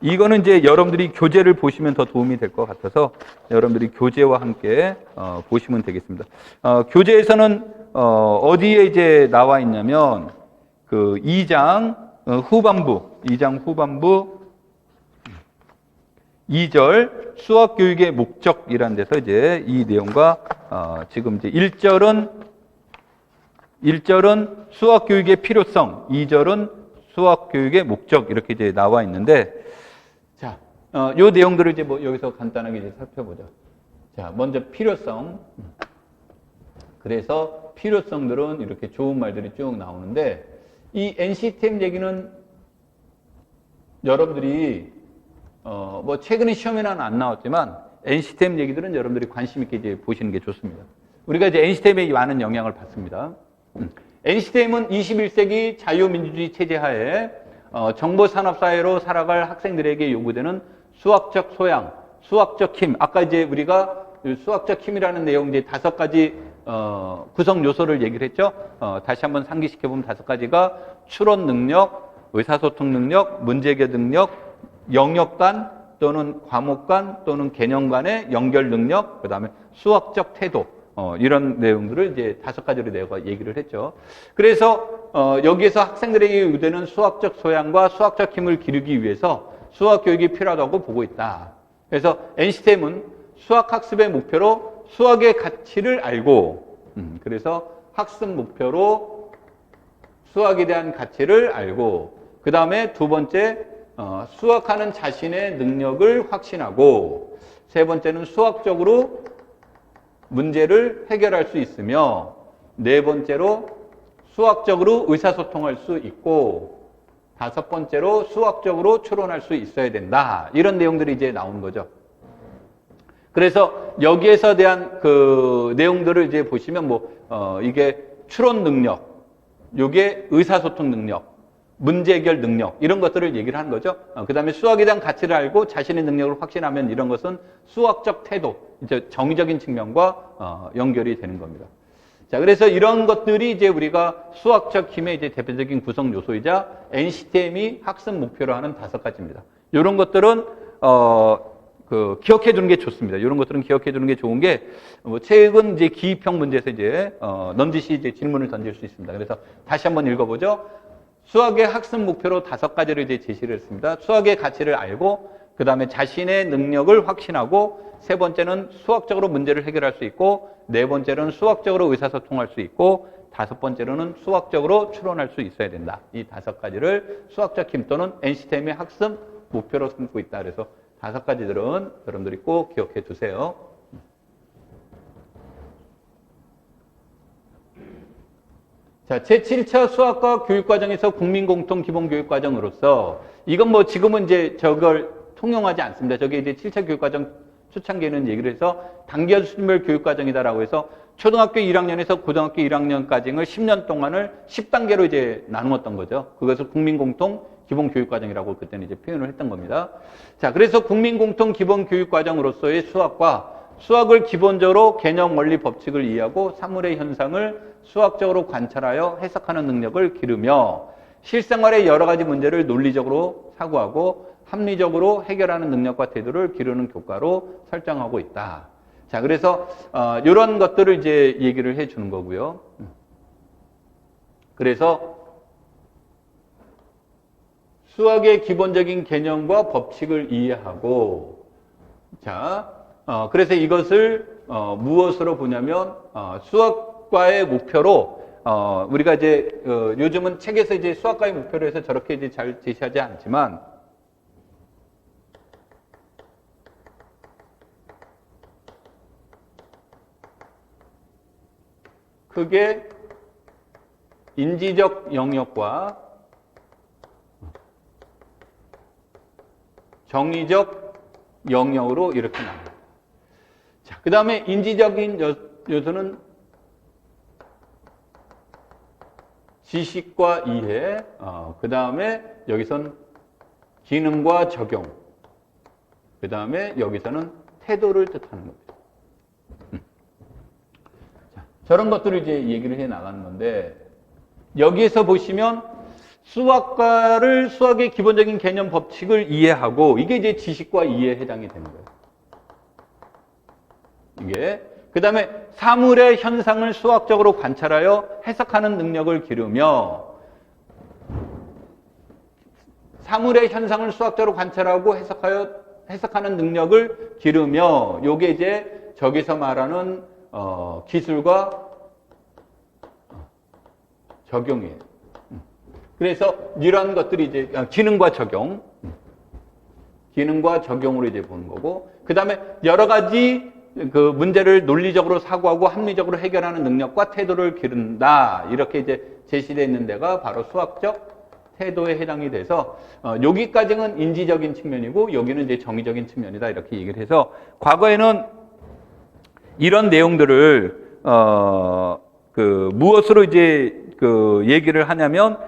이거는 이제 여러분들이 교재를 보시면 더 도움이 될 것 같아서 여러분들이 교재와 함께 보시면 되겠습니다. 교재에서는 어디에 이제 나와 있냐면 그 2장 후반부 2절 수학 교육의 목적이라는 데서 이제 이 내용과 지금 이제 1절은 수학 교육의 필요성, 2절은 수학 교육의 목적 이렇게 이제 나와 있는데, 자, 요 내용들을 이제 뭐 여기서 간단하게 이제 살펴보죠. 자, 먼저 필요성. 그래서 필요성들은 이렇게 좋은 말들이 쭉 나오는데, 이 NCTM 얘기는 여러분들이 뭐 최근에 시험에는 안 나왔지만 NCTM 얘기들은 여러분들이 관심 있게 이제 보시는 게 좋습니다. 우리가 이제 NCTM에 많은 영향을 받습니다. NCTM은 21세기 자유민주주의 체제 하에 정보산업사회로 살아갈 학생들에게 요구되는 수학적 소양, 수학적 힘. 아까 이제 우리가 수학적 힘이라는 내용 이제 5가지 구성 요소를 얘기를 했죠. 다시 한번 상기시켜보면 5가지가 추론 능력, 의사소통 능력, 문제해결 능력, 영역 간 또는 과목 간 또는 개념 간의 연결 능력, 그 다음에 수학적 태도. 이런 내용들을 이제 5가지로 내가 얘기를 했죠. 그래서 여기에서 학생들에게 요구되는 수학적 소양과 수학적 힘을 기르기 위해서 수학 교육이 필요하다고 보고 있다. 그래서 NCTM은 수학 학습의 목표로 수학의 가치를 알고, 그래서 학습 목표로 수학에 대한 가치를 알고, 그 다음에 두 번째 수학하는 자신의 능력을 확신하고, 세 번째는 수학적으로 문제를 해결할 수 있으며, 네 번째로 수학적으로 의사소통할 수 있고, 다섯 번째로 수학적으로 추론할 수 있어야 된다. 이런 내용들이 이제 나오는 거죠. 그래서 여기에서 대한 그 내용들을 이제 보시면 이게 추론 능력, 요게 의사소통 능력, 문제 해결 능력 이런 것들을 얘기를 하는 거죠. 그 다음에 수학에 대한 가치를 알고 자신의 능력을 확신하면 이런 것은 수학적 태도, 이제 정의적인 측면과 연결이 되는 겁니다. 자, 그래서 이런 것들이 이제 우리가 수학적 힘의 이제 대표적인 구성 요소이자 NCTM이 학습 목표로 하는 5가지입니다. 이런 것들은 기억해 두는 게 좋습니다. 이런 것들은 기억해 두는 게 좋은 게, 최근 이제 기입형 문제에서 이제 넌지시 이제 질문을 던질 수 있습니다. 그래서 다시 한번 읽어보죠. 수학의 학습 목표로 5가지를 이제 제시를 했습니다. 수학의 가치를 알고, 그 다음에 자신의 능력을 확신하고, 세 번째는 수학적으로 문제를 해결할 수 있고, 네 번째는 수학적으로 의사소통할 수 있고, 다섯 번째로는 수학적으로 추론할 수 있어야 된다. 이 5가지를 수학적 힘 또는 NCTM의 학습 목표로 삼고 있다. 그래서 5가지들은 여러분들이 꼭 기억해 두세요. 자, 제7차 수학과 교육과정에서 국민공통 기본교육과정으로서, 이건 지금은 이제 저걸 통용하지 않습니다. 저게 이제 7차 교육과정 초창기에는 얘기를 해서 단기간 수준별 교육과정이다라고 해서 초등학교 1학년에서 고등학교 1학년까지를 10년 동안을 10단계로 이제 나누었던 거죠. 그것을 국민공통 기본교육과정이라고 그때는 이제 표현을 했던 겁니다. 자, 그래서 국민공통기본교육과정으로서의 수학을 기본적으로 개념, 원리, 법칙을 이해하고 사물의 현상을 수학적으로 관찰하여 해석하는 능력을 기르며 실생활의 여러 가지 문제를 논리적으로 사고하고 합리적으로 해결하는 능력과 태도를 기르는 교과로 설정하고 있다. 자, 그래서 이런 것들을 이제 얘기를 해 주는 거고요. 그래서 수학의 기본적인 개념과 법칙을 이해하고, 자, 그래서 이것을 무엇으로 보냐면 수학과의 목표로 우리가 이제 요즘은 책에서 이제 수학과의 목표로 해서 저렇게 이제 잘 제시하지 않지만 크게 인지적 영역과 정의적 영역으로 이렇게 나옵니다. 자, 그 다음에 인지적인 요소는 지식과 이해, 그 다음에 여기선 기능과 적용, 그 다음에 여기서는 태도를 뜻하는 겁니다. 자, 저런 것들을 이제 얘기를 해 나가는 건데, 여기에서 보시면 수학의 기본적인 개념 법칙을 이해하고, 이게 이제 지식과 이해에 해당이 되는 거예요. 이게. 그 다음에 사물의 현상을 수학적으로 관찰하여 해석하는 능력을 기르며, 사물의 현상을 수학적으로 관찰하고 해석하는 능력을 기르며, 요게 이제 저기서 말하는 기술과 적용이에요. 그래서 이런 것들이 이제 기능과 적용으로 이제 보는 거고, 그 다음에 여러 가지 그 문제를 논리적으로 사고하고 합리적으로 해결하는 능력과 태도를 기른다. 이렇게 이제 제시되어 있는 데가 바로 수학적 태도에 해당이 돼서 여기까지는 인지적인 측면이고 여기는 이제 정의적인 측면이다. 이렇게 얘기를 해서 과거에는 이런 내용들을 무엇으로 이제 얘기를 하냐면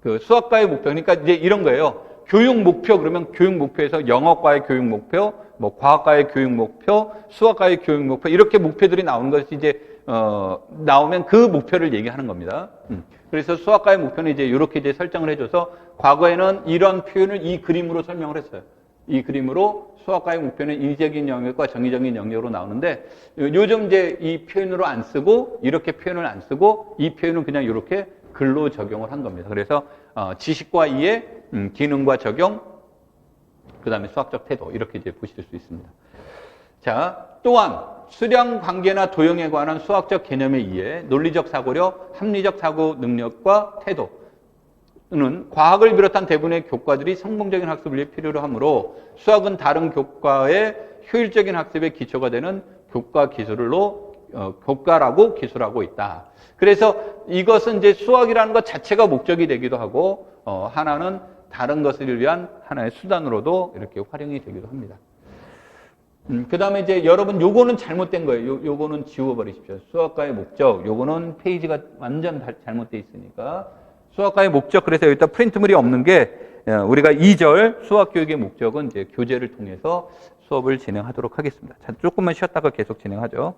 그 수학과의 목표, 그러니까 이제 이런 거예요. 교육 목표, 그러면 교육 목표에서 영어과의 교육 목표, 뭐 과학과의 교육 목표, 수학과의 교육 목표, 이렇게 목표들이 나오는 것이 이제 나오면 그 목표를 얘기하는 겁니다. 그래서 수학과의 목표는 이제 이렇게 이제 설정을 해줘서 과거에는 이런 표현을 이 그림으로 설명을 했어요. 이 그림으로 수학과의 목표는 인지적인 영역과 정의적인 영역으로 나오는데 요즘 이제 이 표현으로 안 쓰고 이렇게 표현을 안 쓰고 이 표현은 그냥 이렇게 글로 적용을 한 겁니다. 그래서 지식과 이해, 기능과 적용, 그 다음에 수학적 태도 이렇게 이제 보실 수 있습니다. 자, 또한 수량 관계나 도형에 관한 수학적 개념의 이해, 논리적 사고력, 합리적 사고 능력과 태도는 과학을 비롯한 대부분의 교과들이 성공적인 학습을 위해 필요로 하므로 수학은 다른 교과의 효율적인 학습의 기초가 되는 교과라고 기술하고 있다. 그래서 이것은 이제 수학이라는 것 자체가 목적이 되기도 하고 하나는 다른 것을 위한 하나의 수단으로도 이렇게 활용이 되기도 합니다. 그 다음에 이제 여러분 요거는 잘못된 거예요. 요거는 지워버리십시오. 수학과의 목적. 요거는 페이지가 완전 잘못되어 있으니까. 수학과의 목적. 그래서 여기다 프린트물이 없는 게 우리가 2절 수학교육의 목적은 이제 교재를 통해서 수업을 진행하도록 하겠습니다. 자, 조금만 쉬었다가 계속 진행하죠.